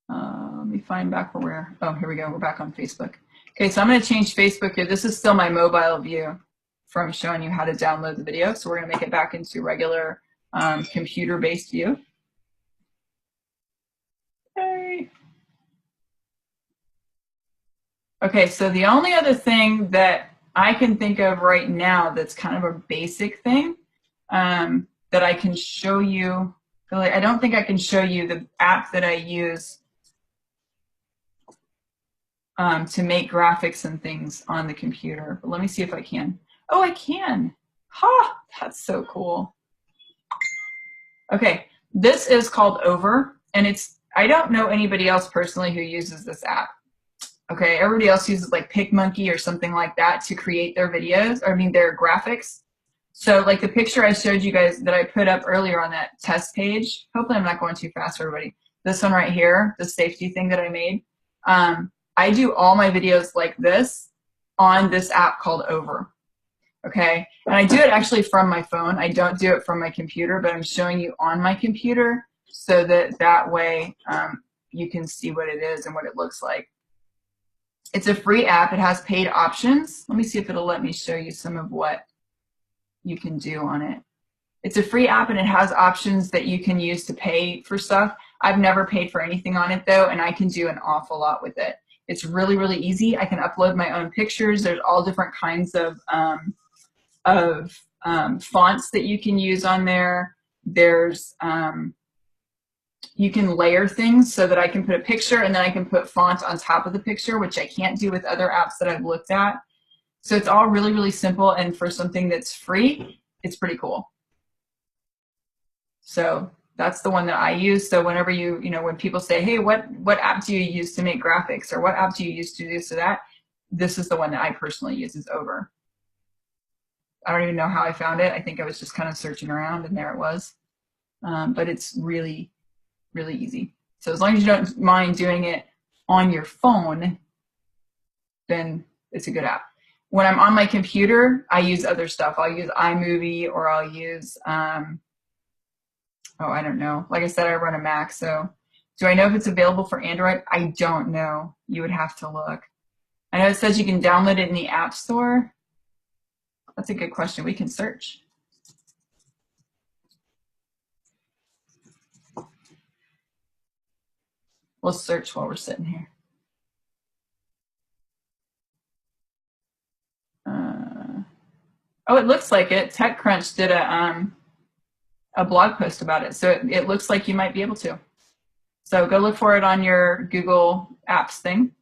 [SPEAKER 1] Let me find back where oh, here we go. We're back on Facebook. Okay, so I'm going to change Facebook here. This is still my mobile view from showing you how to download the video. So we're going to make it back into regular computer-based view. Okay. Okay, so the only other thing that I can think of right now that's kind of a basic thing that I can show you. I don't think I can show you the app that I use to make graphics and things on the computer. But let me see if I can. Oh, I can. Ha! That's so cool. Okay, this is called Over, and I don't know anybody else personally who uses this app. Okay, everybody else uses like PicMonkey or something like that to create their videos, or I mean their graphics. So like the picture I showed you guys that I put up earlier on that test page, hopefully I'm not going too fast for everybody. This one right here, the safety thing that I made. I do all my videos like this on this app called Over, okay? And I do it actually from my phone. I don't do it from my computer, but I'm showing you on my computer so that way you can see what it is and what it looks like. It's a free app. It has paid options. Let me see if it'll let me show you some of what you can do on it. It's a free app and it has options that you can use to pay for stuff. I've never paid for anything on it though, and I can do an awful lot with it. It's really, really easy. I can upload my own pictures. There's all different kinds of fonts that you can use on there. There's you can layer things so that I can put a picture and then I can put font on top of the picture, which I can't do with other apps that I've looked at. So it's all really, really simple, and for something that's free, it's pretty cool. So that's the one that I use. So whenever when people say, hey, what app do you use to make graphics, or what app do you use to do this or that, this is the one that I personally use, is Over. I don't even know how I found it. I think I was just kind of searching around and there it was. But it's really, really easy. So as long as you don't mind doing it on your phone, then it's a good app. when I'm on my computer, I use other stuff. I'll use iMovie, or I'll use, oh, I don't know. Like I said, I run a Mac, so do I know if it's available for Android? I don't know. You would have to look. I know it says you can download it in the App Store. That's a good question. We can search. We'll search while we're sitting here. Oh, it looks like it. TechCrunch did a blog post about it, so it looks like you might be able to. So go look for it on your Google Apps thing.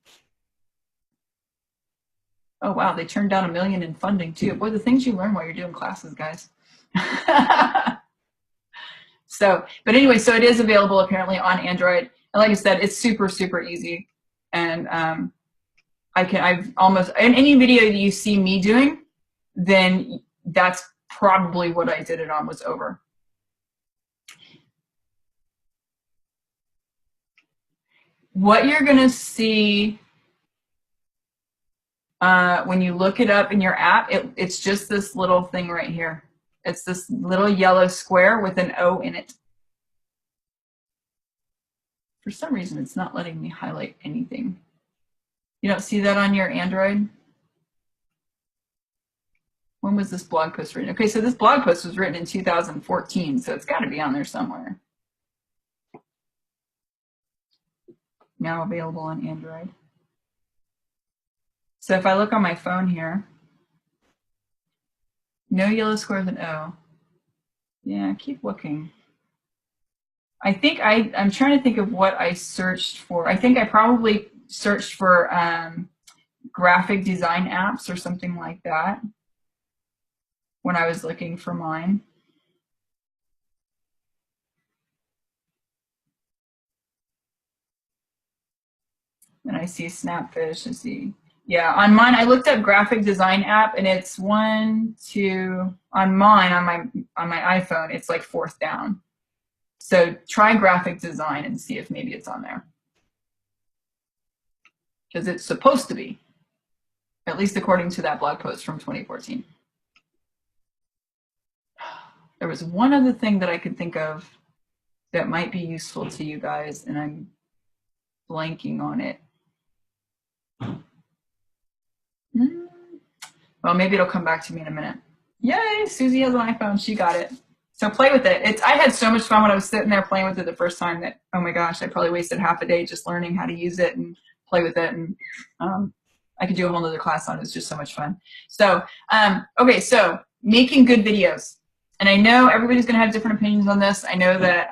[SPEAKER 1] Oh wow, they turned down $1 million in funding too. Boy, the things you learn while you're doing classes, guys. So, but anyway, so it is available apparently on Android. And like I said, it's super, super easy. And I've almost, in any video that you see me doing, then that's probably what I did it on, was over. What you're gonna see when you look it up in your app, it's just this little thing right here. It's this little yellow square with an O in it. For some reason, it's not letting me highlight anything. You don't see that on your Android? When was this blog post written? Okay, so this blog post was written in 2014, so it's got to be on there somewhere. Now available on Android. So if I look on my phone here, no yellow square with an O. Yeah, keep looking. I think I'm trying to think of what I searched for. I think I probably searched for graphic design apps or something like that when I was looking for mine. And I see Snapfish, I see. Yeah, on mine, I looked up graphic design app, and it's 1, 2, on mine, on my iPhone, it's like 4th down. So try graphic design and see if maybe it's on there. Because it's supposed to be, at least according to that blog post from 2014. There was one other thing that I could think of that might be useful to you guys, and I'm blanking on it. Well, maybe it'll come back to me in a minute. Yay, Susie has an iPhone, she got it. So play with it. I had so much fun when I was sitting there playing with it the first time that, oh my gosh, I probably wasted half a day just learning how to use it and play with it. And I could do a whole nother class on it. It's just so much fun. So, okay, so making good videos. And I know everybody's gonna have different opinions on this. I know that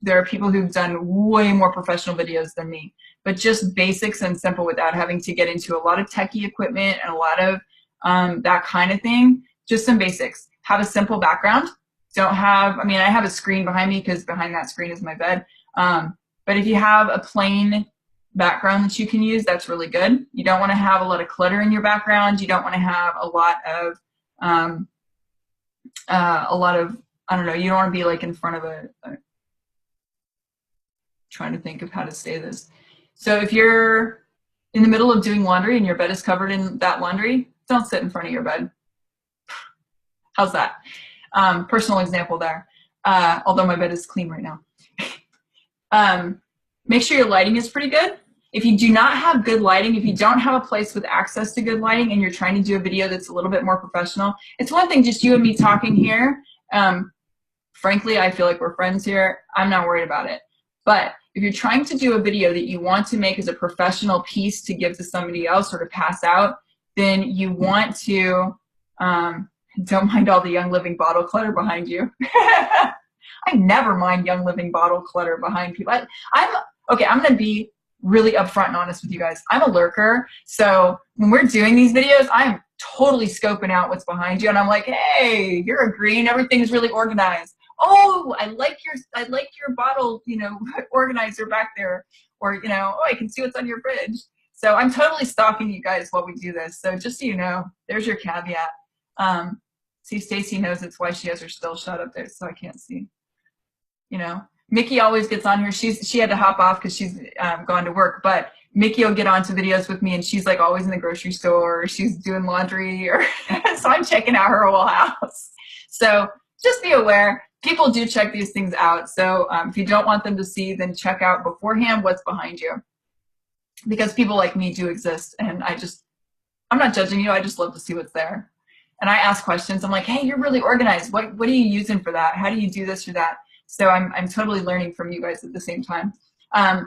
[SPEAKER 1] there are people who've done way more professional videos than me, but just basics and simple without having to get into a lot of techie equipment and a lot of that kind of thing. Just some basics. Have a simple background. Don't have, I mean, I have a screen behind me because behind that screen is my bed. But if you have a plain background that you can use, that's really good. You don't want to have a lot of clutter in your background. You don't want to have a lot of, I don't know, you don't want to be like in front of trying to think of how to say this. So if you're in the middle of doing laundry and your bed is covered in that laundry, don't sit in front of your bed. How's that? Personal example there, although my bed is clean right now. Make sure your lighting is pretty good. If you do not have good lighting, if you don't have a place with access to good lighting and you're trying to do a video that's a little bit more professional, it's one thing just you and me talking here. Frankly, I feel like we're friends here. I'm not worried about it. But if you're trying to do a video that you want to make as a professional piece to give to somebody else or to pass out, then you want to, don't mind all the Young Living bottle clutter behind you. I never mind Young Living bottle clutter behind people. Okay, I'm gonna be really upfront and honest with you guys. I'm a lurker, so when we're doing these videos, I'm totally scoping out what's behind you, and I'm like, hey, you're agreeing, everything's really organized. Oh, I like your bottle, you know, organizer back there, or you know, oh, I can see what's on your fridge. So I'm totally stalking you guys while we do this. So just so you know, there's your caveat. See, Stacy knows it's why she has her still shut up there, so I can't see. You know, Mickey always gets on here. She had to hop off because she's gone to work, but Mickey will get onto videos with me and she's like always in the grocery store, or she's doing laundry, or so I'm checking out her whole house. So just be aware, people do check these things out. So if you don't want them to see, then check out beforehand what's behind you. Because people like me do exist, and I'm not judging you, I just love to see what's there. And I ask questions, I'm like, hey, you're really organized. What are you using for that? How do you do this or that? So I'm totally learning from you guys at the same time.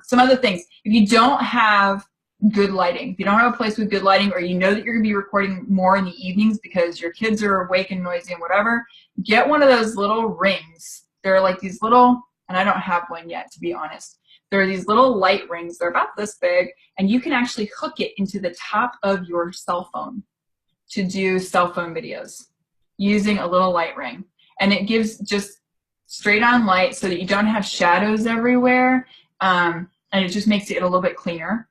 [SPEAKER 1] Some other things, if you don't have good lighting, if you don't have a place with good lighting, or you know that you're gonna be recording more in the evenings because your kids are awake and noisy and whatever, get one of those little rings. They're like these little, and I don't have one yet, to be honest. There are these little light rings, they're about this big, and you can actually hook it into the top of your cell phone to do cell phone videos using a little light ring. And it gives just straight on light so that you don't have shadows everywhere, and it just makes it a little bit cleaner.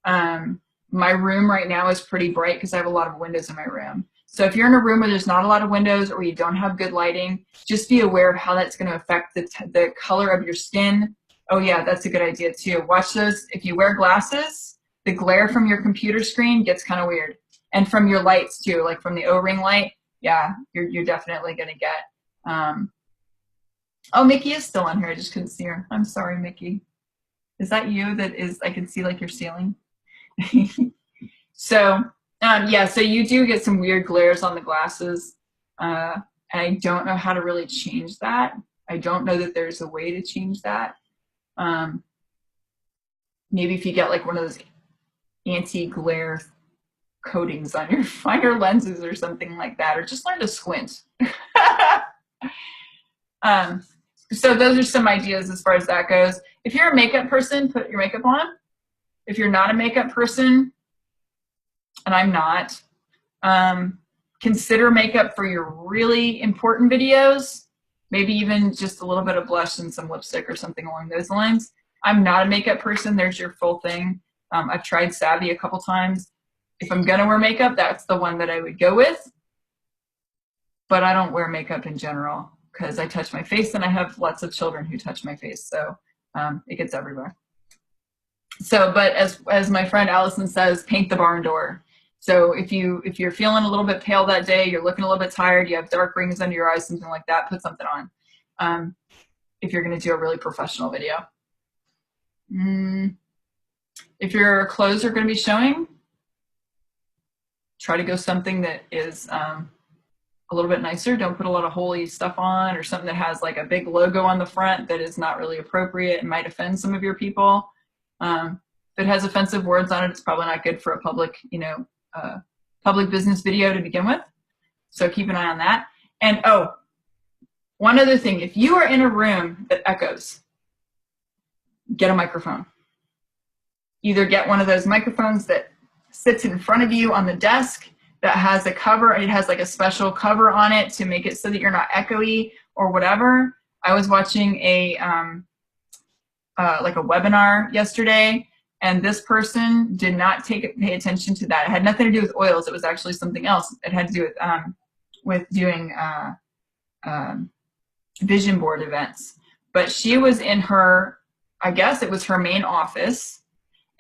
[SPEAKER 1] My room right now is pretty bright because I have a lot of windows in my room. So if you're in a room where there's not a lot of windows or you don't have good lighting, just be aware of how that's going to affect the color of your skin. Oh yeah, that's a good idea too. Watch those. If you wear glasses, the glare from your computer screen gets kind of weird. And from your lights too, like from the O-ring light, yeah, you're definitely going to get. Oh, Mickey is still on here. I just couldn't see her. I'm sorry, Mickey. Is that you that is, I can see like your ceiling? So, yeah, so you do get some weird glares on the glasses. And I don't know how to really change that. I don't know that there's a way to change that. Maybe if you get like one of those anti-glare coatings on your lenses or something like that, or just learn to squint. So those are some ideas as far as that goes. If you're a makeup person, put your makeup on. If you're not a makeup person, and I'm not, consider makeup for your really important videos. Maybe even just a little bit of blush and some lipstick or something along those lines. I'm not a makeup person. There's your full thing. I've tried Savvy a couple times. If I'm gonna wear makeup, that's the one that I would go with. But I don't wear makeup in general because I touch my face, and I have lots of children who touch my face, so it gets everywhere. So, but as my friend Allison says, paint the barn door. So if you're feeling a little bit pale that day, you're looking a little bit tired, you have dark rings under your eyes, something like that, put something on. If you're going to do a really professional video. If your clothes are going to be showing, try to go something that is a little bit nicer. Don't put a lot of holy stuff on, or something that has like a big logo on the front that is not really appropriate and might offend some of your people. If it has offensive words on it, it's probably not good for a public, public business video to begin with. So keep an eye on that. And oh, one other thing, if you are in a room that echoes, get a microphone. Either get one of those microphones that sits in front of you on the desk that has a cover, it has like a special cover on it to make it so that you're not echoey or whatever. I was watching like a webinar yesterday, and this person did not pay attention to that. It had nothing to do with oils. It was actually something else. It had to do with doing vision board events. But she was in her, I guess it was her main office,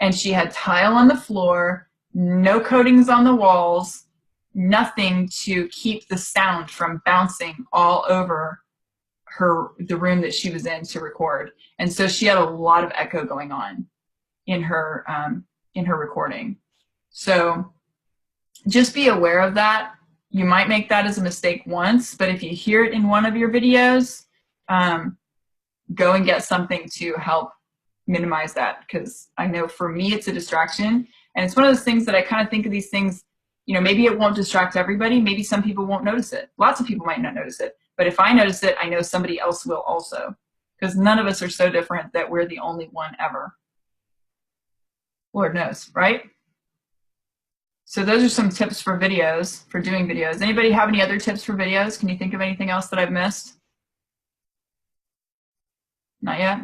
[SPEAKER 1] and she had tile on the floor, no coatings on the walls, nothing to keep the sound from bouncing all over the room that she was in to record. And so she had a lot of echo going on in her recording. So just be aware of that. You might make that as a mistake once, but if you hear it in one of your videos, go and get something to help minimize that, because I know for me it's a distraction, and it's one of those things that I kind of think of these things, maybe it won't distract everybody, maybe some people won't notice it. Lots of people might not notice it, but if I notice it, I know somebody else will also, because none of us are so different that we're the only one ever. Lord knows, right? So those are some tips for videos, for doing videos. Anybody have any other tips for videos? Can you think of anything else that I've missed? Not yet?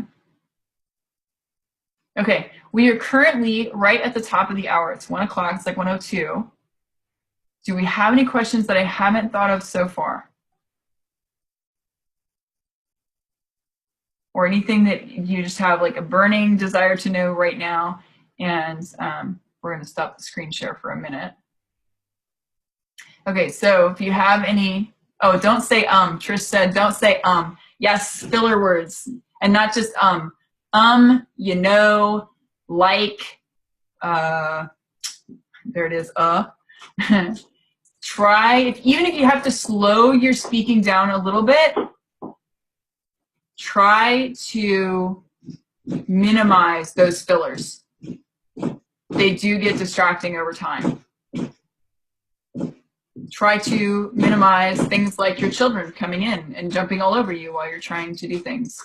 [SPEAKER 1] Okay, we are currently right at the top of the hour. It's 1 o'clock, it's like 1:02. Do we have any questions that I haven't thought of so far? Or anything that you just have like a burning desire to know right now? And we're going to stop the screen share for a minute. Okay, so if you have any, oh, don't say Trish said, don't say yes, filler words, and not just you know, like, there it is, try, even if you have to slow your speaking down a little bit, try to minimize those fillers. They do get distracting over time. Try to minimize things like your children coming in and jumping all over you while you're trying to do things.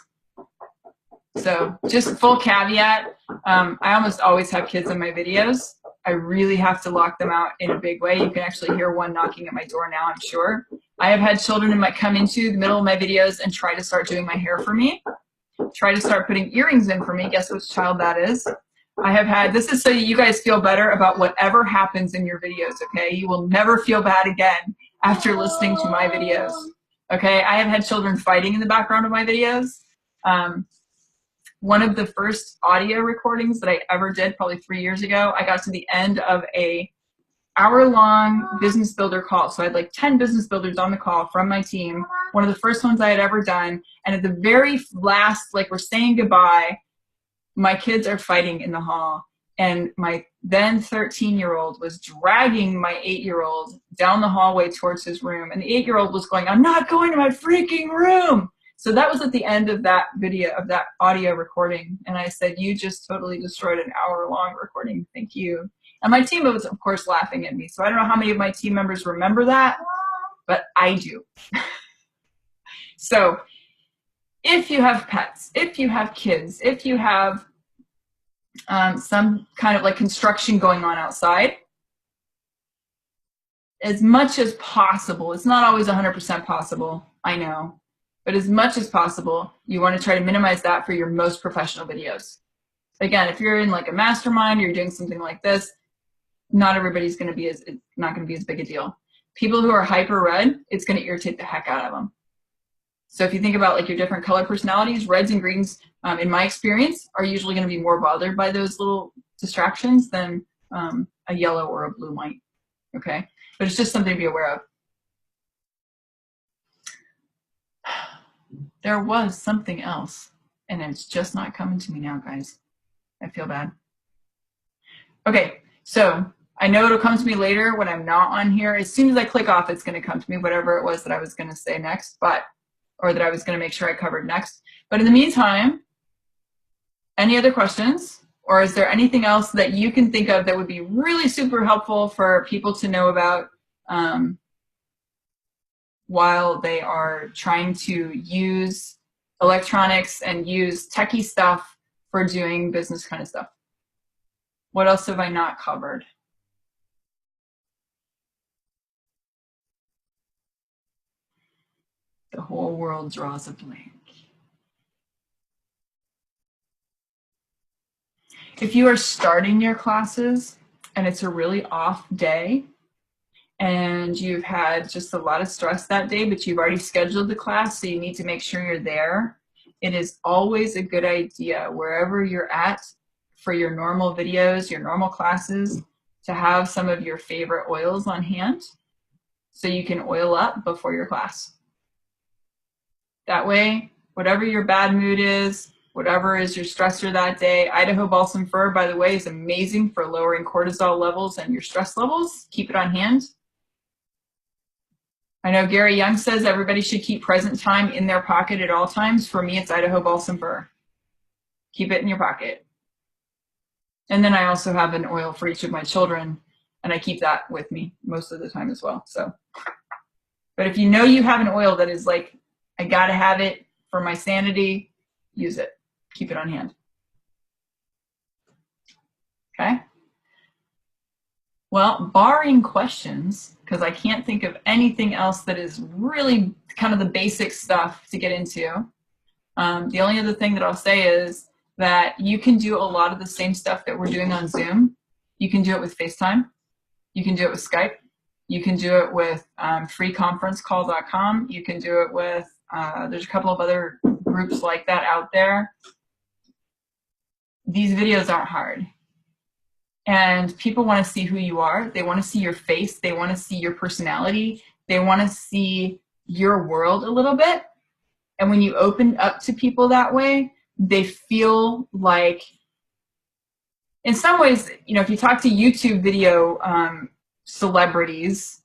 [SPEAKER 1] So just full caveat, I almost always have kids in my videos. I really have to lock them out in a big way. You can actually hear one knocking at my door now, I'm sure. I have had children who might come into the middle of my videos and try to start doing my hair for me. Try to start putting earrings in for me. Guess which child that is? I have had, this is so you guys feel better about whatever happens in your videos, okay? You will never feel bad again after listening to my videos, okay? I have had children fighting in the background of my videos. One of the first audio recordings that I ever did, probably 3 years ago, I got to the end of a hour-long business builder call. So I had like 10 business builders on the call from my team, one of the first ones I had ever done. And at the very last, like we're saying goodbye, my kids are fighting in the hall, and my then 13-year-old was dragging my 8-year-old down the hallway towards his room, and the 8-year-old was going, "I'm not going to my freaking room." So that was at the end of that video, of that audio recording, and I said, "You just totally destroyed an hour-long recording. Thank you." And my team was, of course, laughing at me. So I don't know how many of my team members remember that, but I do. So if you have pets, if you have kids, if you have some kind of like construction going on outside, as much as possible, it's not always 100% possible, I know, but as much as possible, you want to try to minimize that for your most professional videos. Again, if you're in like a mastermind, or you're doing something like this, not everybody's going to be it's not going to be as big a deal. People who are hyper red, it's going to irritate the heck out of them. So if you think about like your different color personalities, reds and greens, in my experience, are usually going to be more bothered by those little distractions than a yellow or a blue might. Okay, but it's just something to be aware of. There was something else, and it's just not coming to me now, guys. I feel bad. Okay, so I know it'll come to me later when I'm not on here. As soon as I click off, it's going to come to me, whatever it was that I was going to say next, or that I was going to make sure I covered next. But in the meantime, any other questions? Or is there anything else that you can think of that would be really super helpful for people to know about while they are trying to use electronics and use techie stuff for doing business kind of stuff? What else have I not covered? The whole world draws a blank. If you are starting your classes and it's a really off day and you've had just a lot of stress that day, but you've already scheduled the class, so you need to make sure you're there, it is always a good idea, wherever you're at for your normal videos, your normal classes, to have some of your favorite oils on hand so you can oil up before your class. That way, whatever your bad mood is, whatever is your stressor that day, Idaho Balsam Fir, by the way, is amazing for lowering cortisol levels and your stress levels. Keep it on hand. I know Gary Young says everybody should keep present time in their pocket at all times. For me, it's Idaho Balsam Fir. Keep it in your pocket. And then I also have an oil for each of my children, and I keep that with me most of the time as well. So, but if you know you have an oil that is like, I gotta have it for my sanity, use it. Keep it on hand. Okay? Well, barring questions, because I can't think of anything else that is really kind of the basic stuff to get into. The only other thing that I'll say is that you can do a lot of the same stuff that we're doing on Zoom. You can do it with FaceTime. You can do it with Skype. You can do it with freeconferencecall.com. You can do it with, there's a couple of other groups like that out there. These videos aren't hard. and people want to see who you are. They want to see your face. They want to see your personality. They want to see your world a little bit. And when you open up to people that way, they feel like, in some ways, you know, if you talk to YouTube video celebrities,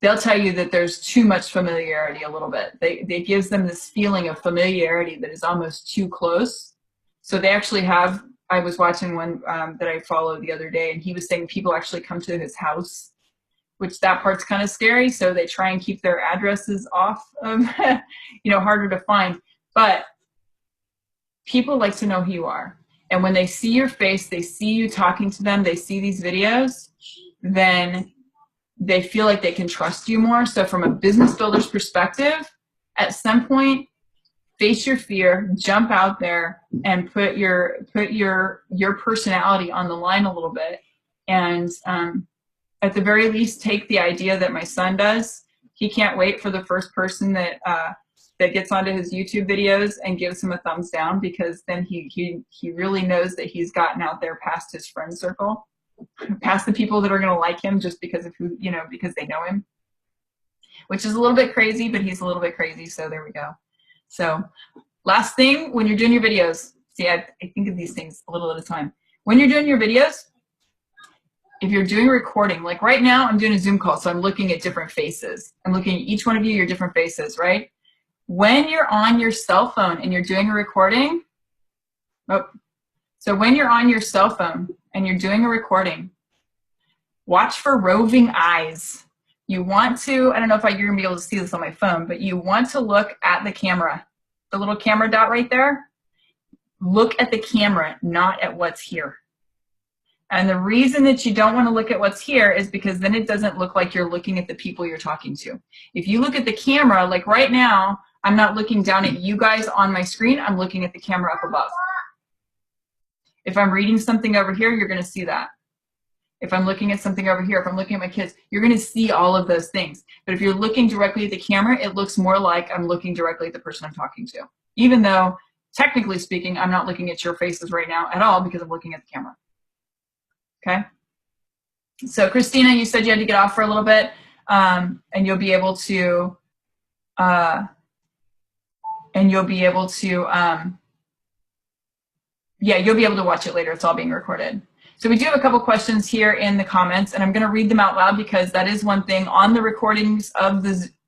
[SPEAKER 1] they'll tell you that there's too much familiarity a little bit. It gives them this feeling of familiarity that is almost too close. So they actually have, I was watching one that I followed the other day, and he was saying people actually come to his house, which that part's kind of scary. So they try and keep their addresses off of, you know, harder to find. But people like to know who you are. And when they see your face, they see you talking to them, they see these videos, then they feel like they can trust you more. So from a business builder's perspective, at some point, face your fear, jump out there, and put your personality on the line a little bit. And at the very least, take the idea that my son does. He can't wait for the first person that gets onto his YouTube videos and gives him a thumbs down, because then he really knows that he's gotten out there past his friend circle, past the people that are going to like him just because of who, you know, because they know him, which is a little bit crazy, but he's a little bit crazy. So there we go. So last thing, when you're doing your videos, see, I think of these things a little at a time. When you're doing your videos, if you're doing a recording, like right now, I'm doing a Zoom call, so I'm looking at different faces. I'm looking at each one of you, your different faces, right? When you're on your cell phone and you're doing a recording, so when you're on your cell phone and you're doing a recording, watch for roving eyes. You want to, I don't know if you're gonna be able to see this on my phone, but you want to look at the camera, the little camera dot right there. Look at the camera, not at what's here. And the reason that you don't want to look at what's here is because then it doesn't look like you're looking at the people you're talking to. If you look at the camera, like right now, I'm not looking down at you guys on my screen, I'm looking at the camera up above. If I'm reading something over here, you're going to see that. If I'm looking at something over here, if I'm looking at my kids, you're going to see all of those things. But if you're looking directly at the camera, it looks more like I'm looking directly at the person I'm talking to. Even though, technically speaking, I'm not looking at your faces right now at all because I'm looking at the camera. Okay? So Christina, you said you had to get off for a little bit, and you'll be able to, yeah, you'll be able to watch it later. It's all being recorded. So we do have a couple questions here in the comments, and I'm going to read them out loud because that is one thing on the recordings of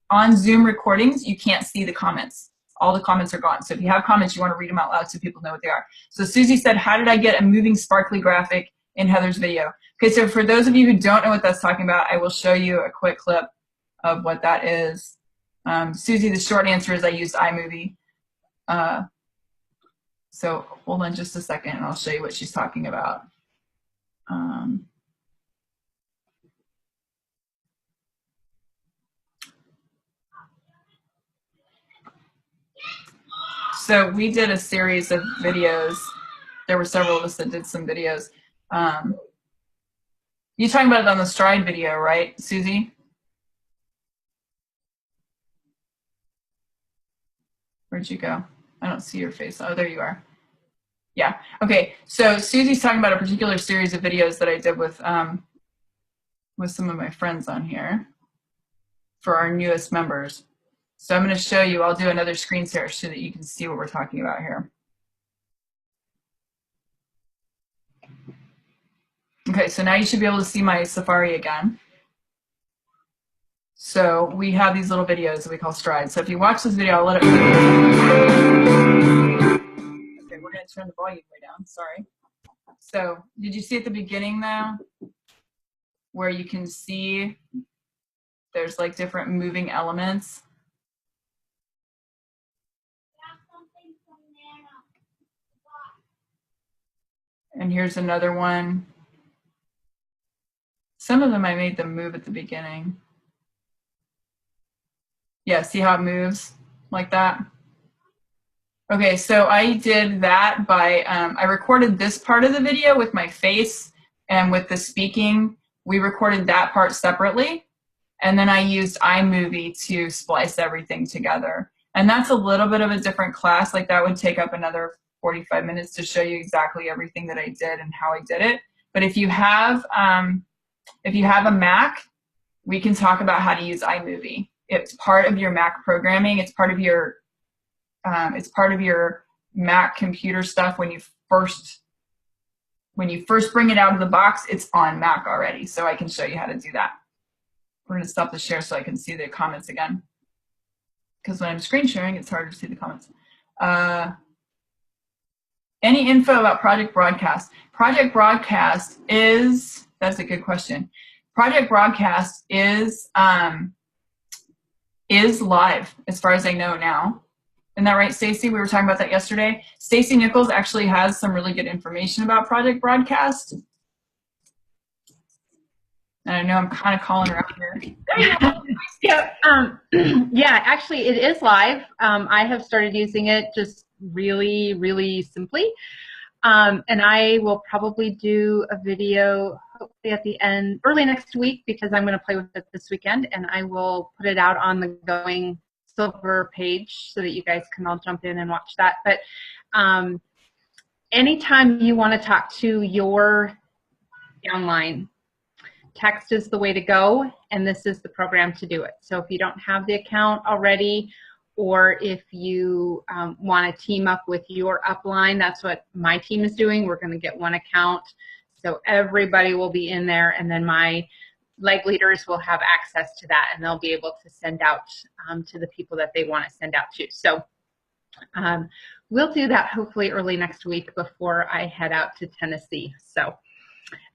[SPEAKER 1] on Zoom recordings, you can't see the comments. All the comments are gone. So if you have comments, you want to read them out loud so people know what they are. So Susie said, how did I get a moving sparkly graphic in Heather's video? Okay, so for those of you who don't know what that's talking about, I will show you a quick clip of what that is. Susie, the short answer is I used iMovie. So hold on just a second and I'll show you what she's talking about. So we did a series of videos. There were several of us that did some videos. You're talking about it on the Stride video, right, Susie? Where'd you go? I don't see your face. Oh, there you are. Yeah. Okay. So Susie's talking about a particular series of videos that I did with some of my friends on here for our newest members. So I'm going to show you. I'll do another screen share so that you can see what we're talking about here. Okay. So now you should be able to see my Safari again. So we have these little videos that we call Stride. So if you watch this video, I'll let it. Okay, we're going to turn the volume way down. Sorry. So did you see at the beginning now where you can see there's like different moving elements? And here's another one. Some of them I made them move at the beginning. Yeah, see how it moves like that? Okay, so I did that by, I recorded this part of the video with my face and with the speaking. We recorded that part separately. And then I used iMovie to splice everything together. And that's a little bit of a different class. Like that would take up another 45 minutes to show you exactly everything that I did and how I did it. But if you have a Mac, we can talk about how to use iMovie. It's part of your Mac programming. It's part of your Mac computer stuff. When you first bring it out of the box, it's on Mac already. So I can show you how to do that. We're going to stop the share so I can see the comments again. Because when I'm screen sharing, it's harder to see the comments. Any info about Project Broadcast? Project Broadcast is, that's a good question. Project Broadcast is live as far as I know now. Isn't that right, Stacy? We were talking about that yesterday. Stacy Nichols actually has some really good information about Project Broadcast. And I know I'm kind of calling her out here.
[SPEAKER 5] Yeah, actually it is live. I have started using it just really, really simply. And I will probably do a video hopefully at the end, early next week, because I'm going to play with it this weekend, and I will put it out on the Going Silver page so that you guys can all jump in and watch that. But anytime you want to talk to your downline, text is the way to go, and this is the program to do it. So if you don't have the account already, or if you want to team up with your upline, that's what my team is doing. We're going to get one account, so everybody will be in there, and then my leg leaders will have access to that, and they'll be able to send out to the people that they want to send out to. So we'll do that hopefully early next week before I head out to Tennessee. So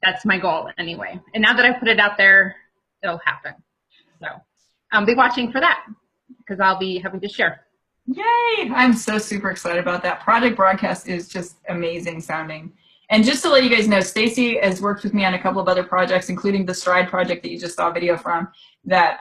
[SPEAKER 5] that's my goal anyway. And now that I put it out there, it'll happen. So be watching for that, because I'll be having to share.
[SPEAKER 1] Yay! I'm so super excited about that. Project Broadcast is just amazing sounding. And just to let you guys know, Stacy has worked with me on a couple of other projects, including the Stride project that you just saw a video from, that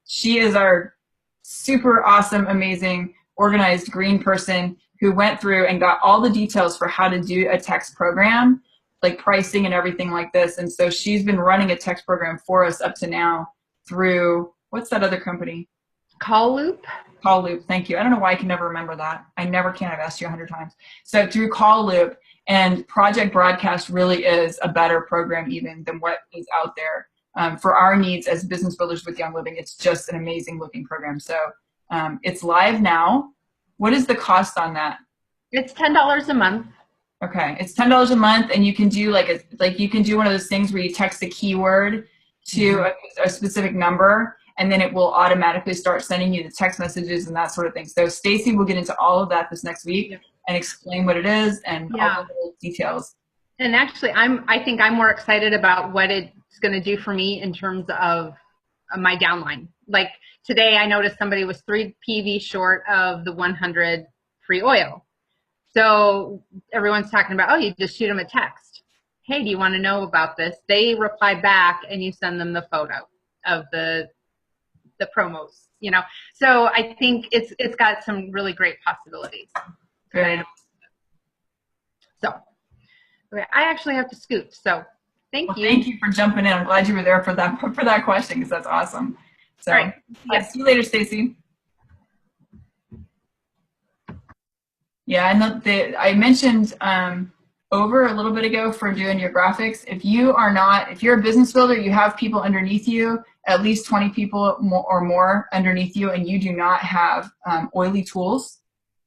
[SPEAKER 1] she is our super awesome, amazing, organized green person who went through and got all the details for how to do a text program, like pricing and everything like this. And so she's been running a text program for us up to now through, what's that other company?
[SPEAKER 5] Call Loop.
[SPEAKER 1] Call Loop, thank you. I don't know why I can never remember that. I never can. I've asked you 100 times. So through Call Loop, and Project Broadcast really is a better program even than what is out there. For our needs as business builders with Young Living, it's just an amazing looking program. So it's live now. What is the cost on that?
[SPEAKER 5] It's $10 a month.
[SPEAKER 1] Okay, it's $10 a month, and you can do you can do one of those things where you text a keyword to a specific number, and then it will automatically start sending you the text messages and that sort of thing. So Stacy will get into all of that this next week and explain what it is and all the little details.
[SPEAKER 5] And actually, I think I'm more excited about what it's going to do for me in terms of my downline. Like today, I noticed somebody was 3 PV short of the 100 free oil. So everyone's talking about, oh, you just shoot them a text. Hey, do you want to know about this? They reply back, and you send them the photo of the promos. You know, so I think it's got some really great possibilities.
[SPEAKER 1] Very nice.
[SPEAKER 5] So okay, I actually have to scoot. So thank you.
[SPEAKER 1] Thank you for jumping in. I'm glad you were there for that question, because that's awesome. So
[SPEAKER 5] all right.
[SPEAKER 1] See you later, Stacy. Yeah, and I mentioned over a little bit ago for doing your graphics. If you're a business builder, you have people underneath you, at least 20 people or more underneath you, and you do not have oily tools,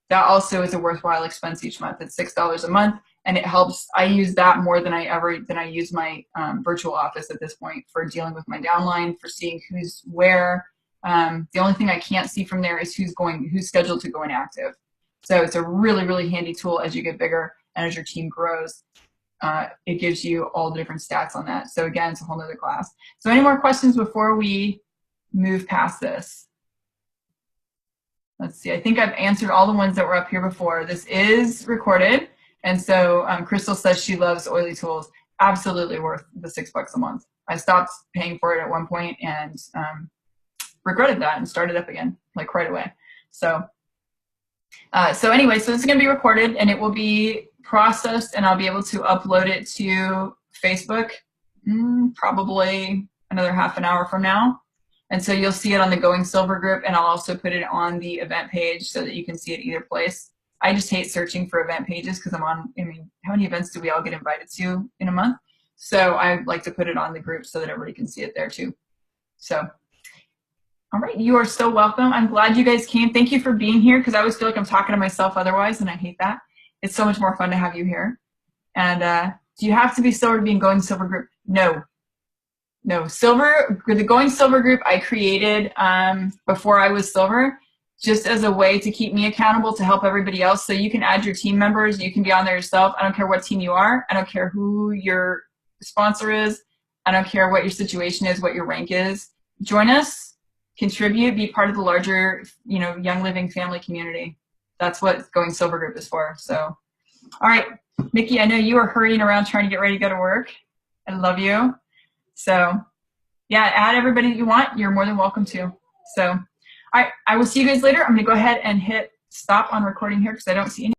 [SPEAKER 1] that also is a worthwhile expense each month. It's $6 a month, and it helps. I use that more than I use my virtual office at this point for dealing with my downline, for seeing who's where. The only thing I can't see from there is who's scheduled to go inactive. So it's a really, really handy tool as you get bigger and as your team grows. It gives you all the different stats on that. So again, it's a whole nother class. So any more questions before we move past this? Let's see, I think I've answered all the ones that were up here before. This is recorded. And so Crystal says she loves oily tools. Absolutely worth the $6 a month. I stopped paying for it at one point and regretted that and started up again, like right away. So anyway, so this is going to be recorded, and it will be processed, and I'll be able to upload it to Facebook probably another half an hour from now. And so you'll see it on the Going Silver group, and I'll also put it on the event page so that you can see it either place. I just hate searching for event pages because how many events do we all get invited to in a month? So I like to put it on the group so that everybody can see it there too. So, all right, you are so welcome. I'm glad you guys came. Thank you for being here, because I always feel like I'm talking to myself otherwise, and I hate that. It's so much more fun to have you here. And do you have to be silver to be in Going Silver group? No. No, silver, the Going Silver group I created before I was silver, just as a way to keep me accountable to help everybody else. So you can add your team members, you can be on there yourself. I don't care what team you are. I don't care who your sponsor is. I don't care what your situation is, what your rank is. Join us, contribute, be part of the larger, Young Living family community. That's what Going Silver group is for. So, all right, Mickey, I know you are hurrying around trying to get ready to go to work. I love you. So, yeah, add everybody that you want. You're more than welcome to. So, all right, I will see you guys later. I'm going to go ahead and hit stop on recording here because I don't see any.